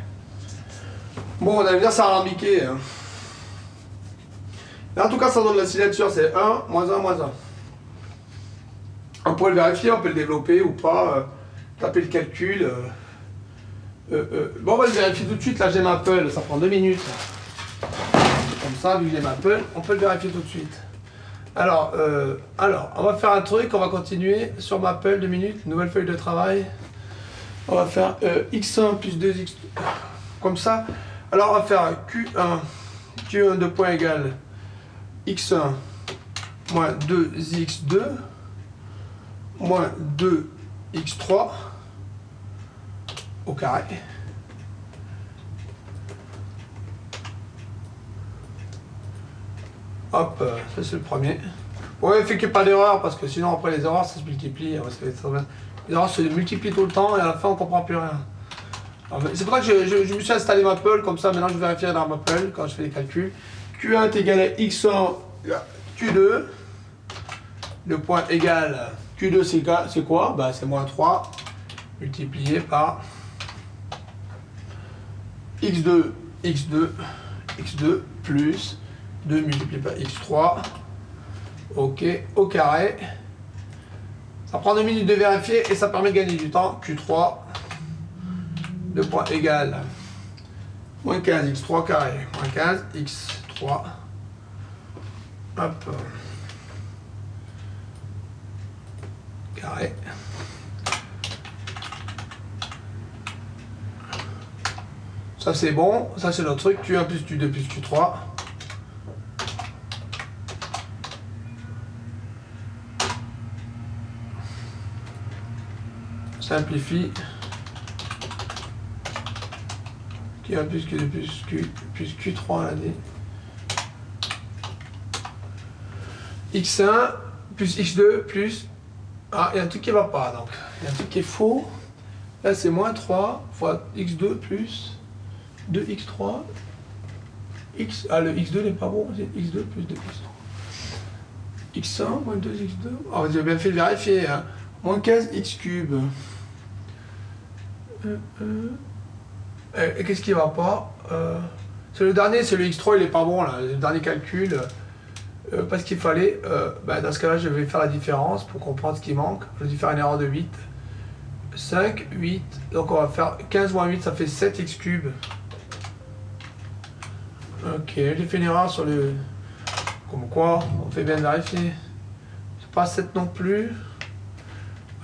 Bon, on allait me dire ça a alambiqué. Hein. Mais en tout cas, ça donne la signature, c'est 1, moins 1, moins 1. On peut le vérifier, on peut le développer ou pas, taper le calcul. Bon, on va le vérifier tout de suite, là j'ai Maple, ça prend 2 minutes. Comme ça, vu que j'ai Maple, on peut le vérifier tout de suite. Alors, on va faire un truc, on va continuer sur Maple, 2 minutes, nouvelle feuille de travail. On va faire x1 plus 2x, comme ça. Alors, on va faire q1 de point égal x1 moins 2x2 moins 2x3 au carré. Hop, ça c'est le premier. Ouais, fait qu'il n'y ait pas d'erreur parce que sinon après les erreurs ça se multiplie. Les erreurs se multiplient tout le temps et à la fin on ne comprend plus rien. C'est pour ça que je me suis installé Maple, comme ça maintenant je vérifierai dans Maple quand je fais les calculs. Q1 est égal à x1 Q2. Le point égal Q2 c'est quoi? Bah, c'est moins 3 multiplié par x2 plus 2 multiplié par x3. Ok, au carré. Ça prend 2 minutes de vérifier et ça permet de gagner du temps. Q3, le point égal moins 15 x3 carré, moins 15 x3. Hop. Carré. Ça c'est bon, ça c'est notre truc, Q1 plus Q2 plus Q3. Simplifie. Q1 plus Q2 plus Q3 on a dit. X1 plus X2 plus... Ah, il y a un truc qui ne va pas, donc. Il y a un truc qui est faux. Là, c'est moins 3 fois X2 plus 2X3. Ah, le X2 n'est pas bon, c'est X2 plus 2X3. X1 moins 2X2. Ah, j'ai bien fait de vérifier. Hein. Moins 15 X cube. Et qu'est-ce qui ne va pas? C'est le dernier, c'est le X3, il n'est pas bon, là. Le dernier calcul. Parce qu'il fallait, dans ce cas-là, je vais faire la différence pour comprendre ce qui manque. Je vais faire une erreur de 8. 5, 8. Donc on va faire 15 moins 8, ça fait 7x cube. Ok, j'ai fait une erreur sur le... Comme quoi, on fait bien vérifier. C'est pas 7 non plus.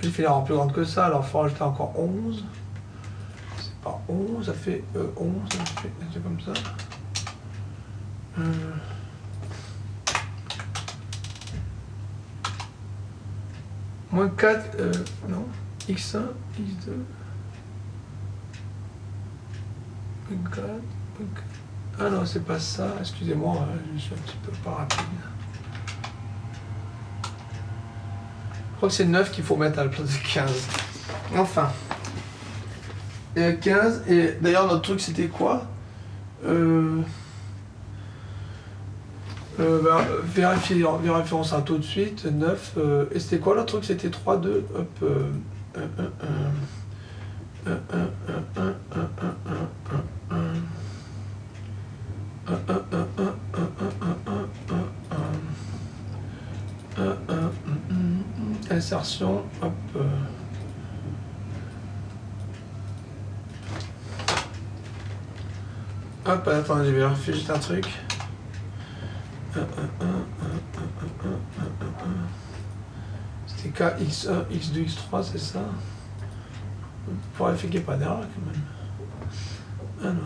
J'ai fait une erreur plus grande que ça, alors il faut rajouter encore 11. C'est pas 11, ça fait 11, ça fait comme ça. Moins 4, non, x1, x2, 4, ah non, c'est pas ça, excusez-moi, je suis un petit peu pas rapide. Je crois que c'est 9 qu'il faut mettre à la place de 15. Enfin. Et 15, et d'ailleurs notre truc c'était quoi? Vérifions ça tout de suite. 9. Et c'était quoi le truc? C'était 3, 2. Hop. 1. insertion, hop. Hop, attends, j'ai vérifié juste un truc. C'était KX1, X2, X3, c'est ça? Pour vérifier qu'il n'y ait pas d'erreur quand même.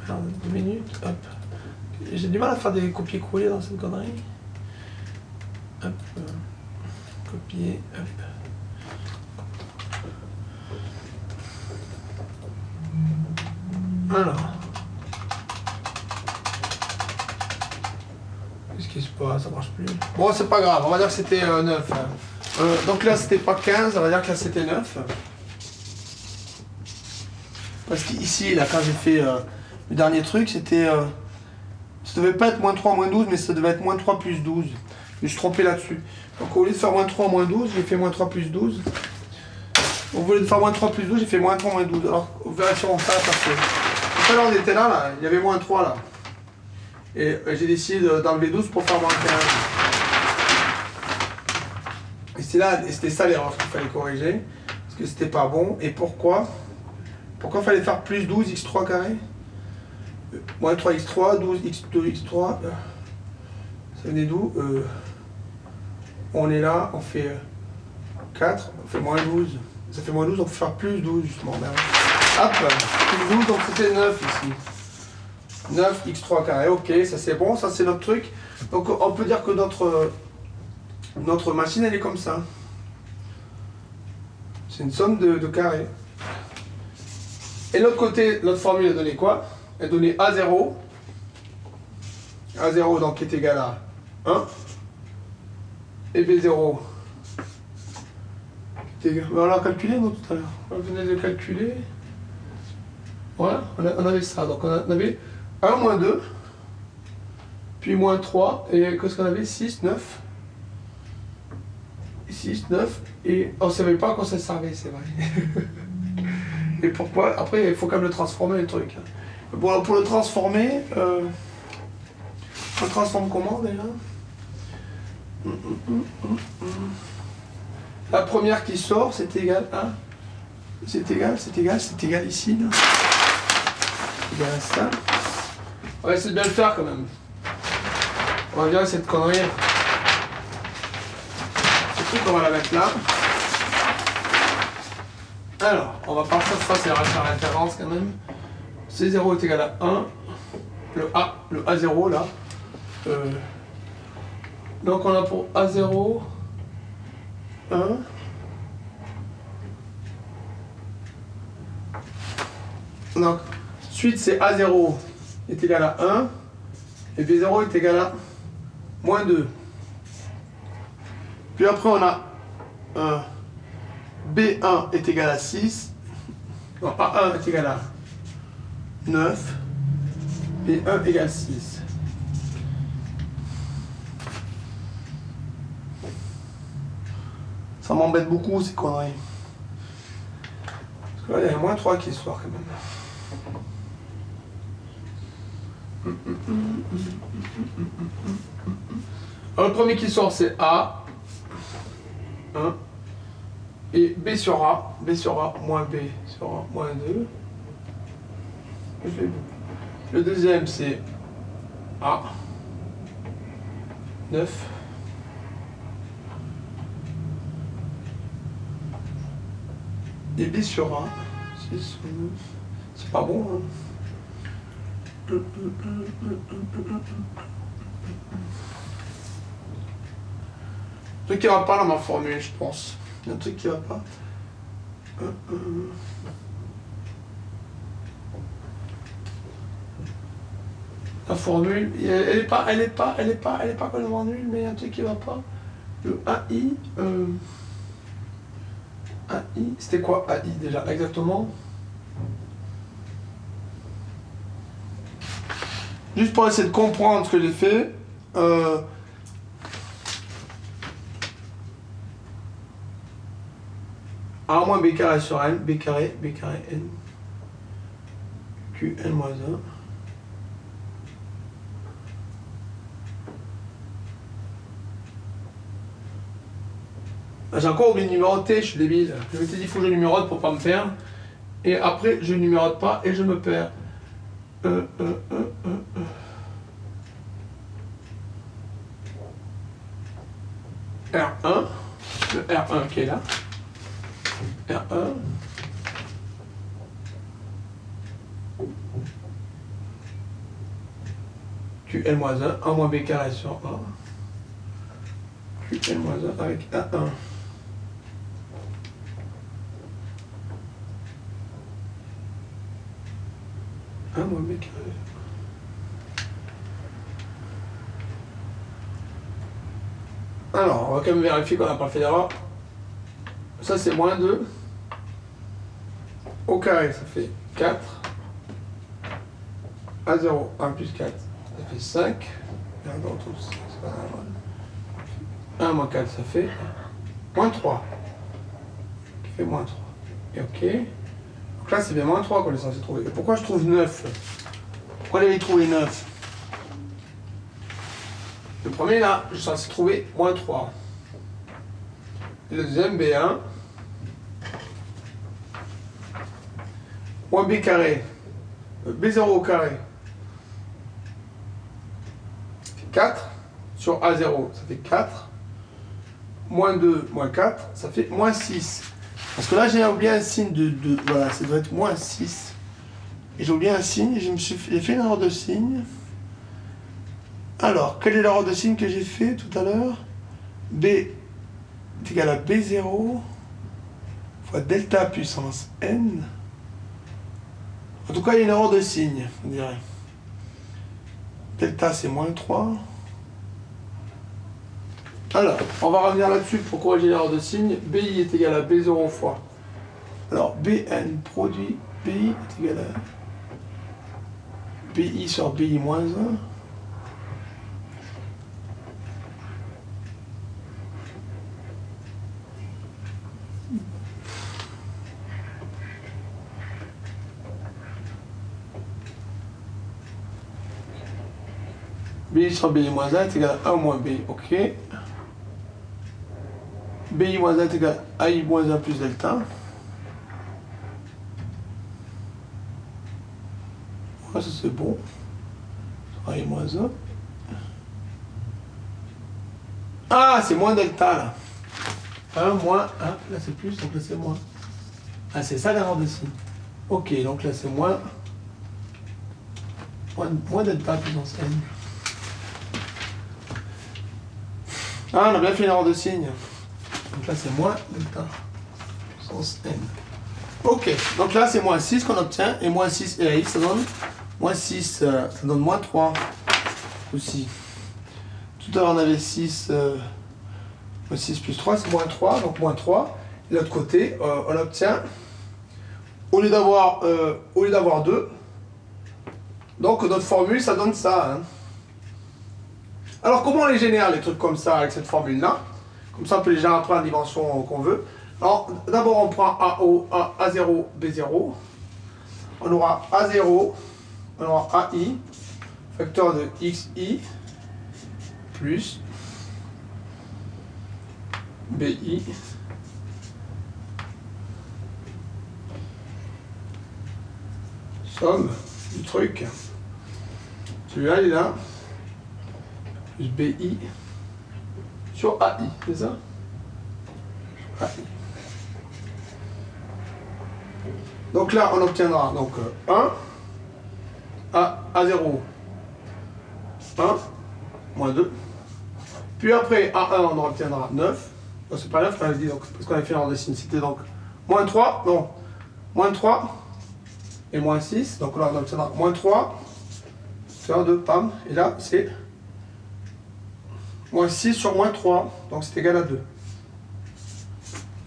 Alors, 2 minutes, hop. J'ai du mal à faire des copier-coller dans cette connerie. Hop. Copier, hop. Alors. Qu'est-ce qui se passe? Ça marche plus. Bon, c'est pas grave, on va dire que c'était 9. Donc là, c'était pas 15, on va dire que là, c'était 9. Parce qu'ici, là, quand j'ai fait le dernier truc, c'était... ça devait pas être moins 3, moins 12, mais ça devait être moins 3 plus 12. Je me suis trompé là-dessus. Donc au lieu de faire moins 3, moins 12, j'ai fait moins 3 plus 12. Au lieu de faire moins 3 plus 12, j'ai fait moins 3, moins 12. Alors, vérifions ça parce que... Tout à l'heure, on était là, il y avait moins 3 là. Et j'ai décidé d'enlever 12 pour faire moins 15. Et c'était ça l'erreur qu'il fallait corriger. Parce que c'était pas bon. Et pourquoi? Pourquoi il fallait faire plus 12 x3 carré? Moins 3x3, 12 x2, x3. Ça venait d'où? On est là, on fait 4, on fait moins 12. Ça fait moins 12, on peut faire plus 12 justement. Hop, plus 12, donc c'était 9 ici. 9 x3 carré, ok, ça c'est bon, ça c'est notre truc. Donc on peut dire que notre machine elle est comme ça. C'est une somme de carrés. Et l'autre côté, notre formule a donné quoi? Elle donnait A0. A0 donc est égal à 1. Et B0. On l'a calculé nous tout à l'heure. On venait de calculer. Voilà, on avait ça. Donc on avait 1 moins 2. Puis moins 3. Et qu'est-ce qu'on avait? 6, 9. 6, 9. Et on ne savait pas à quoi ça servait, c'est vrai. Et pourquoi? Après, il faut quand même le transformer, le truc. Bon, pour le transformer, on le transforme comment déjà? La première qui sort, c'est égal à... C'est égal ici, là. C'est égal à ça. On va essayer de bien le faire quand même. On va virer cette connerie. Ce truc, on va la mettre là. Alors, on va partir de ça, c'est la référence quand même. C0 est égal à 1. Le A0 là. Donc on a pour A0 1. Donc, suite c'est A0 est égal à 1. Et B0 est égal à moins 2. Puis après on a B1 est égal à 6. Non, A1 est égal à 9. B1 égale 6. Ça m'embête beaucoup ces conneries. Parce que là, il y a moins 3 qui sort quand même. Alors, le premier qui sort c'est A. 1. Et B sur A moins B sur A moins 2. Le deuxième c'est A. 9. Et B sur A. 6 ou 9. C'est pas bon, hein. Un truc qui va pas dans ma formule, je pense. Il y a un truc qui va pas. La formule, elle est pas complètement nulle, mais il y a un truc qui va pas. Le AI, c'était quoi AI déjà exactement? Juste pour essayer de comprendre ce que j'ai fait. A moins B carré sur N, B carré N, Q N moins 1. J'ai encore oublié de numéroter, je suis débile. Je m'étais dit il faut que je numérote pour pas me perdre. Et après, je numérote pas et je me perds. R1, le R1 qui est là. R1. QL-1, 1 moins B carré sur 1. QL-1 avec A1. Moins B carré. Alors, on va quand même vérifier qu'on n'a pas fait d'erreur. Ça, c'est moins 2. Au carré, ça fait 4. A0, 1 plus 4, ça fait 5. 1 moins 4, ça fait moins 3. Qui fait moins 3. Et OK. Donc là, c'est bien moins 3 qu'on est censé trouver. Et pourquoi je trouve 9? Pourquoi j'avais trouvé 9? Le premier, là, je suis censé trouver moins 3. Et le deuxième, B1. Moins B carré. B0 au carré. Ça fait 4. Sur A0, ça fait 4. Moins 2, moins 4, ça fait moins 6. Parce que là, j'ai oublié un signe de voilà, ça doit être moins 6. Et j'ai oublié un signe, j'ai fait une erreur de signe. Alors, quelle est l'erreur de signe que j'ai fait tout à l'heure? B est égal à B0 fois delta puissance n. En tout cas, il y a une erreur de signe, on dirait. Delta, c'est moins 3. Alors, on va revenir là-dessus pour corriger l'erreur de signe. BI est égal à B0 fois. Alors, BN produit BI est égal à BI sur BI moins 1. BI sur BI moins 1 est égal à 1 moins B, ok. BI moins 1 est égal à AI moins 1 plus delta. Ouais, ça c'est bon. AI moins 1. Ah, c'est moins delta là. 1 moins 1, là c'est plus, donc là c'est moins. Ah, c'est ça l'erreur de signe. Ok, donc là c'est moins delta puissance n. Ah, on a bien fait l'erreur de signe. Donc là, c'est moins delta puissance n. Ok, donc là, c'est moins 6 qu'on obtient. Et moins 6 et x, ça donne moins 6, ça donne moins 3 aussi. Tout à l'heure, on avait 6, moins 6 plus 3, c'est moins 3, donc moins 3. Et de l'autre côté, on obtient, au lieu d'avoir 2, donc notre formule, ça donne ça. Hein. Alors, comment on les génère, les trucs comme ça, avec cette formule-là? Comme ça, on peut les générer après la dimension qu'on veut. Alors, d'abord, on prend A0, B0. On aura A0, on aura AI, facteur de XI, plus BI, somme du truc. Celui-là, il est là. Plus BI sur AI, c'est ça? AI. Donc là, on obtiendra donc 1, A0, 1, moins 2. Puis après, A1, on obtiendra 9. Non, c'est pas 9 qu'on avait dit, donc, parce qu'on avait fait l'ordre de signe. C'était donc moins 3, non, moins 3 et moins 6. Donc là, on obtiendra moins 3, faire 2, pam. Et là, c'est moins 6 sur moins 3, donc c'est égal à 2.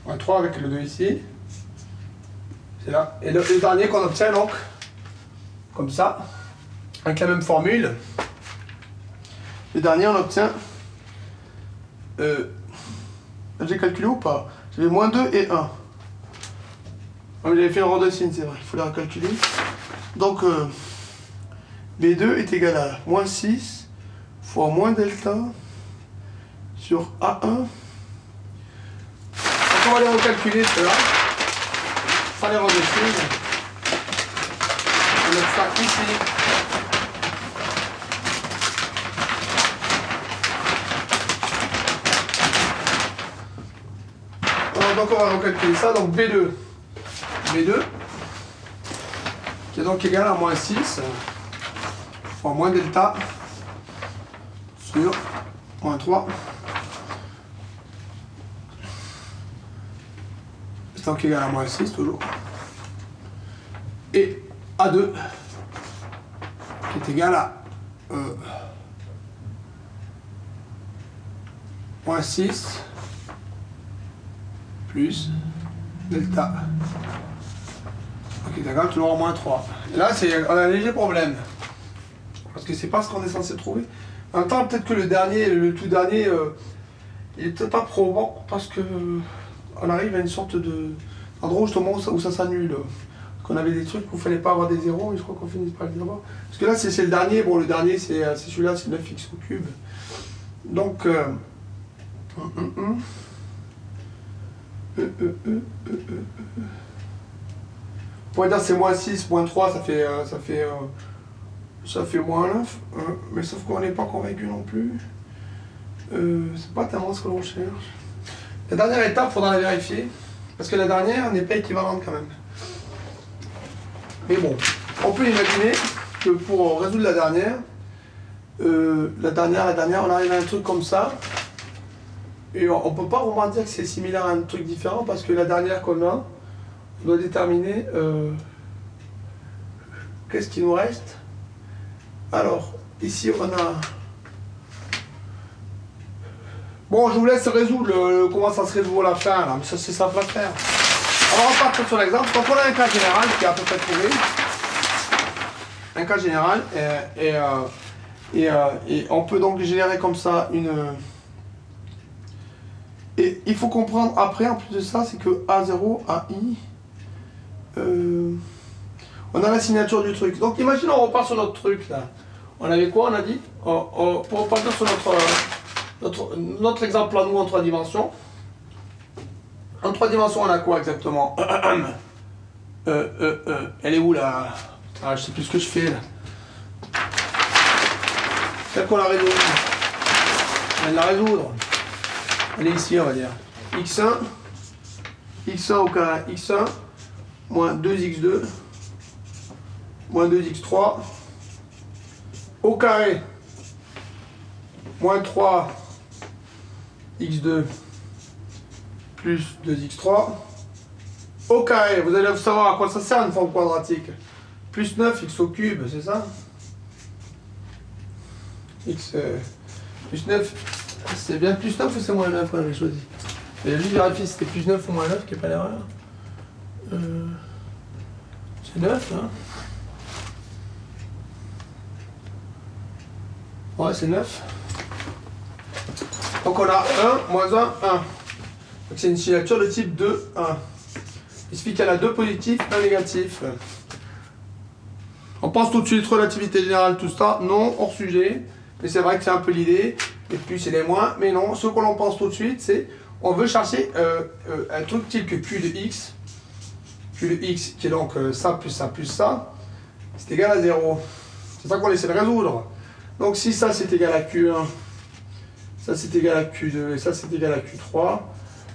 Moins 3 avec le 2 ici. C'est là. Et le dernier qu'on obtient, donc, comme ça, avec la même formule. Le dernier, on obtient... j'ai calculé ou pas? J'avais moins 2 et 1. J'avais fait un rang de signe, c'est vrai, il faut la recalculer. Donc, B2 est égal à moins 6 fois moins delta sur A1 on va les recalculer ceux-là. Sans les redessiner. On va mettre ça ici. Alors, donc on va recalculer ça. Donc B2. B2. Qui est donc égal à moins 6. Fois moins delta. Sur moins 3. C'est donc égal à moins 6 toujours. Et A2 qui est égal à moins 6 plus delta. Qui est égal toujours à moins 3. Et là, on a un léger problème. Parce que c'est pas ce qu'on est censé trouver. En même temps, peut-être que le tout dernier, il est peut-être pas probant parce que on arrive à une sorte d'endroit justement où ça s'annule. Qu'on avait des trucs où il ne fallait pas avoir des zéros, et je crois qu'on finit par le dire. Parce que là, c'est le dernier. Bon, le dernier, c'est celui-là, c'est 9x au cube. Donc, on pourrait dire c'est moins 6, moins 3, ça fait moins 9. Mais sauf qu'on n'est pas convaincu non plus. C'est pas tellement ce que l'on cherche. La dernière étape, il faudra la vérifier. Parce que la dernière n'est pas équivalente quand même. Mais bon, on peut imaginer que pour résoudre la dernière, on arrive à un truc comme ça. Et on ne peut pas vraiment dire que c'est similaire à un truc différent parce que la dernière qu'on a, on doit déterminer qu'est-ce qui nous reste. Alors, ici on a... Bon, je vous laisse résoudre comment ça se résout à la fin, là, mais ça c'est simple à faire. On va repartir sur l'exemple. Donc on a un cas général qui est à peu près trouvé. Un cas général et on peut donc générer comme ça une... Et il faut comprendre après, en plus de ça, c'est que A0, AI, on a la signature du truc. Donc imaginons on repart sur notre truc là. On avait quoi, on a dit pour repartir sur notre exemple à nous en 3 dimensions. En 3 dimensions, on a quoi exactement? Elle est où là? Ah, je sais plus ce que je fais là. Celle qu'on la résout. On vient de la résoudre. Elle est ici, on va dire. x1 au carré, x1, moins 2x2, moins 2x3, au carré, moins 3x2, plus 2x3, au carré, vous allez savoir à quoi ça sert une forme quadratique, plus 9x au cube, c'est ça? X plus 9, c'est bien plus 9 ou c'est moins 9 quand j'ai choisi? J'ai juste vérifié si c'était plus 9 ou moins 9, qui n'est pas l'erreur. C'est 9, hein? Ouais, c'est 9. Donc on a 1, moins 1, 1. Donc c'est une signature de type 2, 1. Il suffit qu'elle a 2 positifs, 1 négatif. On pense tout de suite relativité générale, tout ça. Non, hors sujet. Mais c'est vrai que c'est un peu l'idée. Les plus et les moins. Mais non, ce que l'on pense tout de suite, c'est on veut chercher un truc type que Q de X. Q de X qui est donc ça plus ça plus ça. C'est égal à 0. C'est ça qu'on essaie de résoudre. Donc si ça c'est égal à Q1, ça c'est égal à Q2 et ça c'est égal à Q3.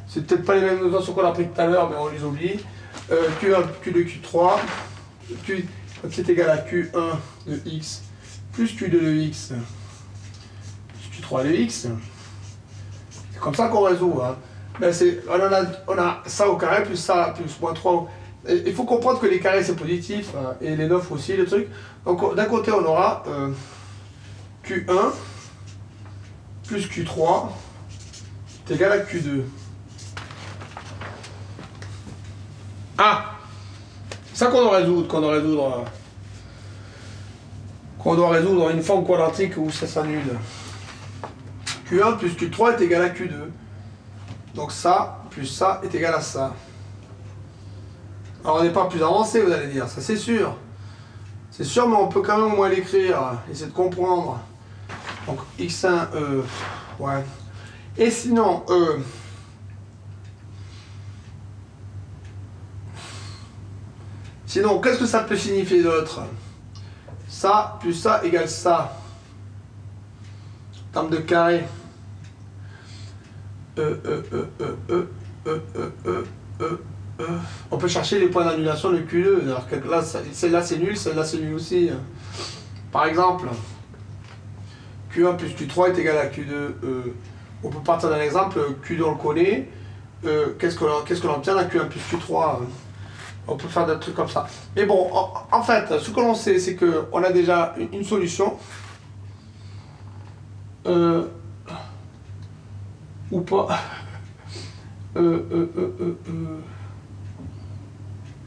C'est peut-être pas les mêmes notations qu'on a pris tout à l'heure, mais on les oublie. Q1, Q2, Q3. Q, c'est égal à Q1 de X plus Q2 de X plus Q3 de X. C'est comme ça qu'on résout. Hein. Ben on a ça au carré plus ça plus moins 3. Et il faut comprendre que les carrés c'est positif hein, et les 9 aussi, le truc. Donc d'un côté on aura Q1 plus Q3 est égal à Q2. Ah, c'est ça qu'on doit résoudre, qu'on doit résoudre une forme quadratique où ça s'annule. Q1 plus Q3 est égal à Q2. Donc ça plus ça est égal à ça. Alors on n'est pas plus avancé, vous allez dire, ça c'est sûr. C'est sûr, mais on peut quand même au moins l'écrire, essayer de comprendre. Donc x1, ouais. Et sinon, Sinon, qu'est-ce que ça peut signifier d'autre? Ça plus ça égale ça. En termes de carré. On peut chercher les points d'annulation de Q2. Alors que là, celle-là c'est nul, celle-là c'est nul aussi. Par exemple, Q1 plus Q3 est égal à Q2. On peut partir d'un exemple, Q2 on le connaît. Qu'est-ce que l'on obtient à Q1 plus Q3? On peut faire des trucs comme ça. Mais bon, en fait, ce que l'on sait, c'est qu'on a déjà une solution. Ou pas.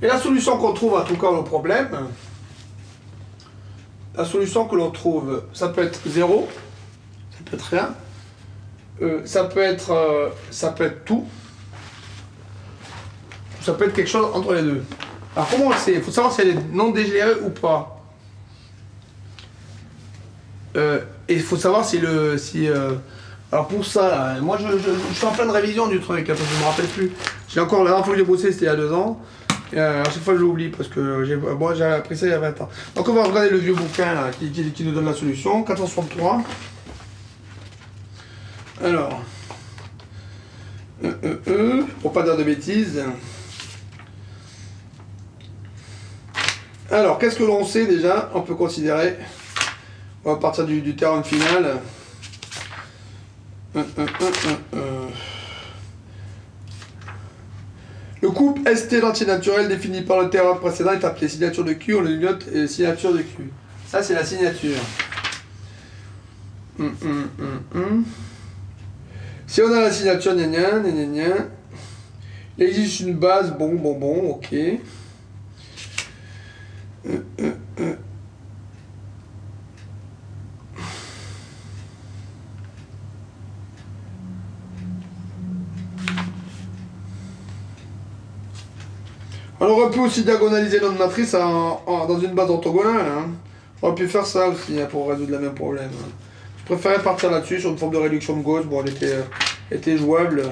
Et la solution qu'on trouve, en tout cas, au problème, la solution que l'on trouve, ça peut être 0, ça peut être rien, ça peut être tout, ça peut être quelque chose entre les deux. Alors comment on le sait? Il faut savoir si elle est non dégénérée ou pas. Et il faut savoir si alors pour ça, là, moi je suis en pleine révision du truc, parce que je ne me rappelle plus. J'ai encore, la dernière fois que j'ai bossé, c'était il y a 2 ans. Et à chaque fois je l'oublie, parce que j'ai appris ça il y a 20 ans. Donc on va regarder le vieux bouquin là, qui nous donne la solution, 463. Alors, pour pas dire de bêtises. Alors, qu'est-ce que l'on sait déjà? On peut considérer, on va partir du théorème final. Le couple ST d'entier naturel défini par le théorème précédent est appelé signature de Q, on le note signature de Q. Ça, c'est la signature. Si on a la signature, il existe une base, bon, ok. On aurait pu aussi diagonaliser notre matrice dans une base orthogonale. Hein. On aurait pu faire ça aussi hein, pour résoudre le même problème. Je préférais partir là-dessus sur une forme de réduction de gauche. Bon, elle était jouable.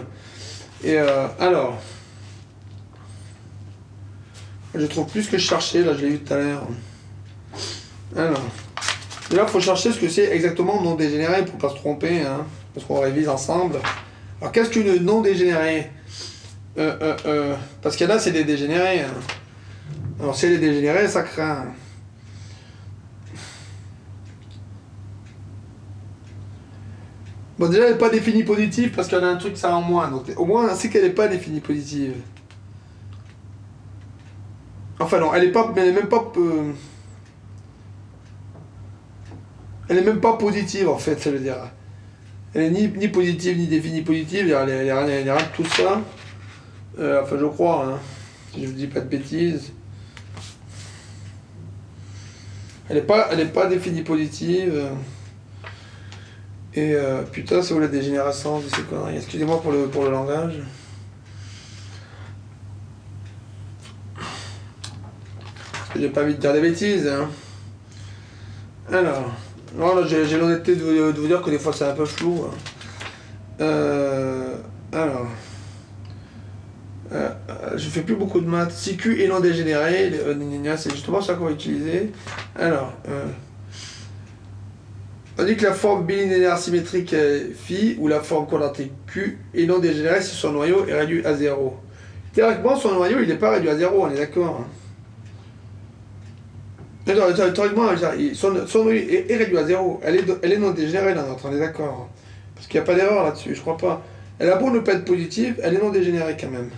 Et alors, je trouve plus ce que je cherchais. Là, je l'ai vu tout à l'heure. Alors, là, il faut chercher ce que c'est exactement non dégénéré pour pas se tromper. Hein, parce qu'on révise ensemble. Alors, qu'est-ce qu'une non dégénérée? Parce qu'il y en a, c'est des dégénérés. Hein. Alors, si elle est dégénérée, ça craint. Bon, déjà, elle n'est pas définie positive parce qu'il y en a un truc, ça en moins. Donc, au moins, on sait qu'elle n'est pas définie positive. Enfin, non, elle est pas. Mais elle est même pas. Elle est même pas positive, en fait, ça veut dire. Elle est ni positive, ni définie positive. Elle est rien de tout ça. Enfin, je crois, hein, si je ne dis pas de bêtises. Elle n'est pas définie positive. Et putain, c'est où la dégénérescence de ces conneries? Excusez-moi pour le langage. Parce que j'ai pas envie de dire des bêtises. Hein. Alors, j'ai l'honnêteté de vous dire que des fois c'est un peu flou. Hein. Alors. Je fais plus beaucoup de maths. Si Q est non dégénéré, c'est justement ça qu'on va utiliser. Alors, on dit que la forme bilinéaire symétrique phi, ou la forme quadratique Q, est non dégénérée si son noyau est réduit à 0. Théoriquement, son noyau, il n'est pas réduit à 0, on est d'accord. Théoriquement, son noyau est réduit à 0. Elle est non dégénérée, la nôtre, on est d'accord. Parce qu'il n'y a pas d'erreur là-dessus, je crois pas. Elle a beau ne pas être positive, elle est non dégénérée quand même.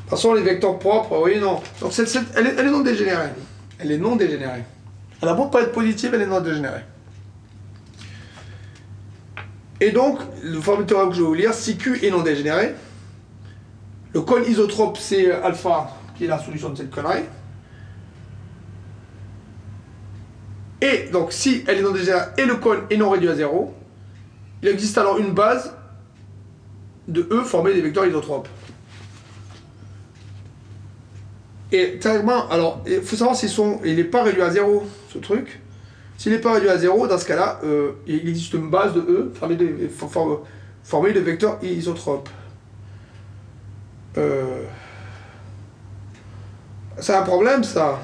De toute façon, les vecteurs propres, oui, non. Donc, elle est non dégénérée. Elle est non dégénérée. Elle a beau pas être positive, elle est non dégénérée. Et donc, le formule théorème que je vais vous lire, si Q est non dégénéré, le cône isotrope, c'est alpha, qui est la solution de cette connerie. Et donc, si elle est non dégénérée et le cône est non réduit à 0, il existe alors une base de E formée des vecteurs isotropes. Et théoriquement, alors, il faut savoir il n'est pas réduit à 0, ce truc. S'il n'est pas réduit à 0, dans ce cas-là, il existe une base de E, formée former le vecteur isotrope. C'est un problème, ça.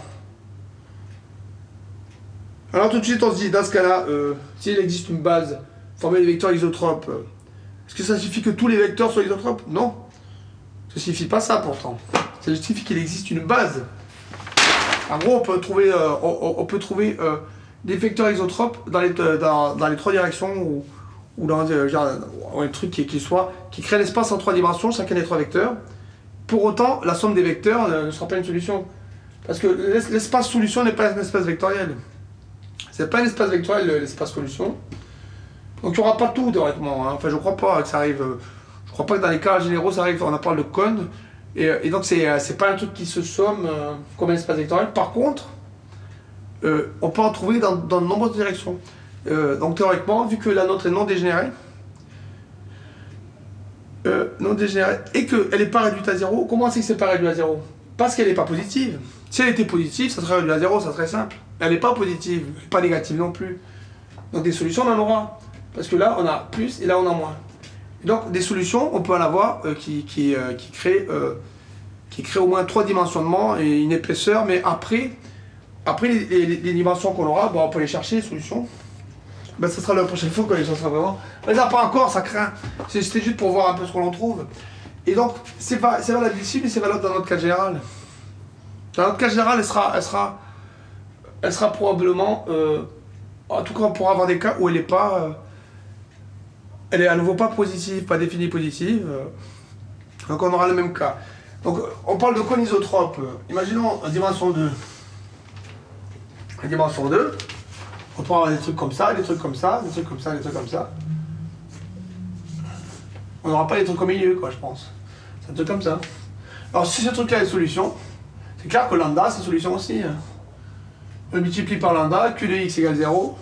Alors tout de suite, on se dit, dans ce cas-là, s'il existe une base, former le vecteur isotrope, est-ce que ça signifie que tous les vecteurs sont isotropes? Non. Ça ne signifie pas ça, pourtant. Ça signifie qu'il existe une base. En gros, on peut trouver des vecteurs isotropes dans les trois directions ou dans un truc qui crée l'espace en trois dimensions, chacun des trois vecteurs. Pour autant, la somme des vecteurs ne sera pas une solution. Parce que l'espace solution n'est pas un espace vectoriel. C'est pas un espace vectoriel, l'espace solution. Donc il n'y aura pas tout, théoriquement. Hein. Enfin, je crois pas que ça arrive. Je crois pas que dans les cas généraux, ça arrive. On en parle de Kohn. Et donc, c'est pas un truc qui se somme comme un espace vectoriel. Par contre, on peut en trouver dans de nombreuses directions. Donc théoriquement, vu que la nôtre est non dégénérée, et qu'elle n'est pas réduite à 0, comment c'est que c'est pas réduit à 0? Parce qu'elle n'est pas positive. Si elle était positive, ça serait réduit à 0, ça serait simple. Elle n'est pas positive, pas négative non plus. Donc des solutions, on en aura. Parce que là, on a plus et là, on a moins. Et donc des solutions, on peut en avoir qui créent au moins 3 dimensionnements et une épaisseur, mais après les dimensions qu'on aura, bon, on peut les chercher, les solutions. Ben, ça sera la prochaine fois quand les choses seront vraiment. Mais là, pas encore, ça craint. C'était juste pour voir un peu ce qu'on en trouve. Et donc, c'est valable ici, mais c'est valable dans notre cas général. Dans notre cas général, elle sera probablement, en tout cas, on pourra avoir des cas où elle n'est pas, elle est à nouveau pas positive, pas définie positive. Donc on aura le même cas. Donc on parle de Kohn isotrope. Imaginons en dimension 2. En dimension 2, on pourra avoir des trucs comme ça, des trucs comme ça, des trucs comme ça, des trucs comme ça. On n'aura pas des trucs au milieu, quoi, je pense. C'est un truc comme ça. Alors si ce truc-là est solution, c'est clair que lambda, c'est solution aussi. On multiplie par lambda, Q de x égale 0.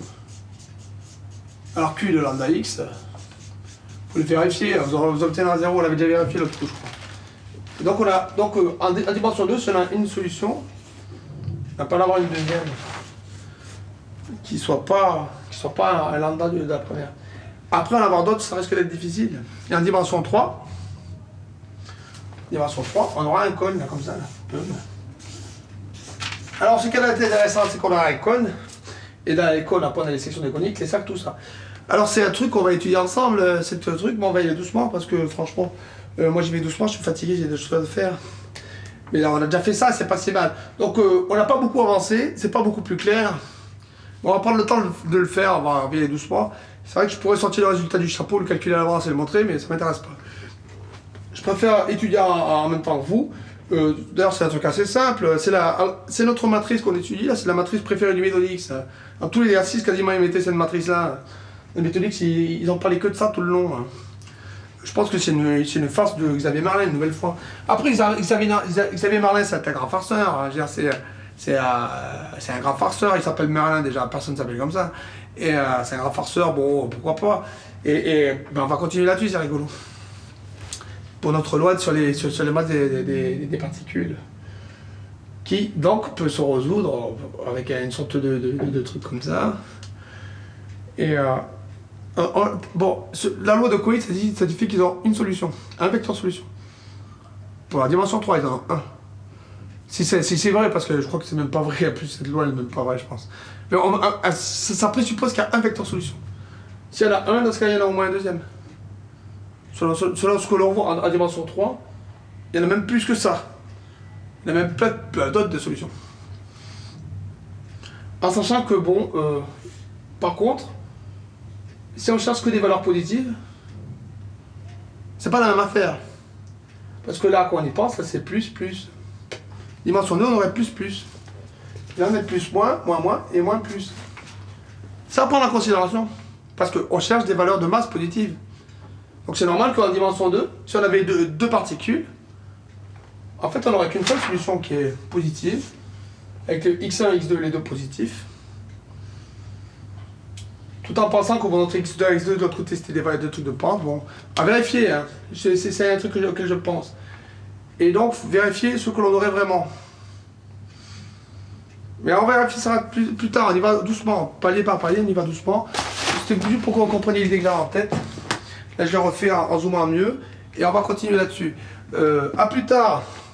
Alors Q de lambda x, vous le vérifiez, vous obtenez un 0, on l'avait déjà vérifié l'autre coup, je crois. Donc, en dimension 2, si on a une solution, on va pas en avoir une deuxième qui soit pas un lambda de la première. Après, en avoir d'autres, ça risque d'être difficile. Et en dimension 3, on aura un Kohn, là, comme ça. Là. Alors, ce qui est intéressant, c'est qu'on aura un Kohn. Et dans les Kohn, après, on a les sections des coniques, les sacs, tout ça. Alors, c'est un truc qu'on va étudier ensemble, c'est un truc, mais on va y aller doucement, parce que franchement, moi j'y vais doucement, je suis fatigué, j'ai des choses à faire. Mais là, on a déjà fait ça, c'est pas si mal. Donc, on n'a pas beaucoup avancé, c'est pas beaucoup plus clair. Bon, on va prendre le temps de le faire, on va y aller doucement. C'est vrai que je pourrais sortir le résultat du chapeau, le calculer à l'avance et le montrer, mais ça m'intéresse pas. Je préfère étudier en même temps que vous. D'ailleurs, c'est un truc assez simple. C'est notre matrice qu'on étudie, là, c'est la matrice préférée du méthode X. Dans tous les exercices, quasiment, ils mettaient cette matrice-là. Les méthode X, ils ont parlé que de ça tout le long. Je pense que c'est une farce de Xavier Marlin, une nouvelle fois. Après, Xavier Marlin, c'est un grand farceur. C'est un grand farceur, il s'appelle Merlin déjà, personne ne s'appelle comme ça. Et c'est un grand farceur, bon, pourquoi pas. Ben, on va continuer là-dessus, c'est rigolo. Pour notre loi sur les masses des particules. Qui donc peut se résoudre avec une sorte de truc comme ça. Et bon, la loi de Coit, ça signifie qu'ils ont une solution, un vecteur solution. Pour la dimension 3, ils en ont un. Si c'est vrai, parce que je crois que c'est même pas vrai, en plus cette loi elle n'est même pas vraie, je pense. Mais ça présuppose qu'il y a un vecteur solution. S'il y en a un, dans ce cas, il y en a au moins un deuxième. Selon ce que l'on voit en dimension 3, il y en a même plus que ça. Il y en a même plein d'autres de solutions. En sachant que, bon, par contre, si on cherche que des valeurs positives, c'est pas la même affaire. Parce que là, quand on y pense, là c'est plus. Dimension 2, on aurait plus. Il va mettre plus, moins et moins plus. Ça à prendre en considération. Parce qu'on cherche des valeurs de masse positives. Donc c'est normal qu'en dimension 2, si on avait deux particules, en fait on n'aurait qu'une seule solution qui est positive, avec le x1 et x2 les deux positifs. Tout en pensant que notre x2 et x2 de l'autre côté c'était des valeurs de trucs de pente. Bon, à vérifier, hein. C'est un truc auquel je pense. Et donc, vérifier ce que l'on aurait vraiment. Mais on vérifiera plus tard, on y va doucement, palier par palier, on y va doucement. C'était juste pour qu'on comprenne l'idée que j'ai en tête. Là, je le refais en zoomant mieux. Et on va continuer là-dessus. À plus tard.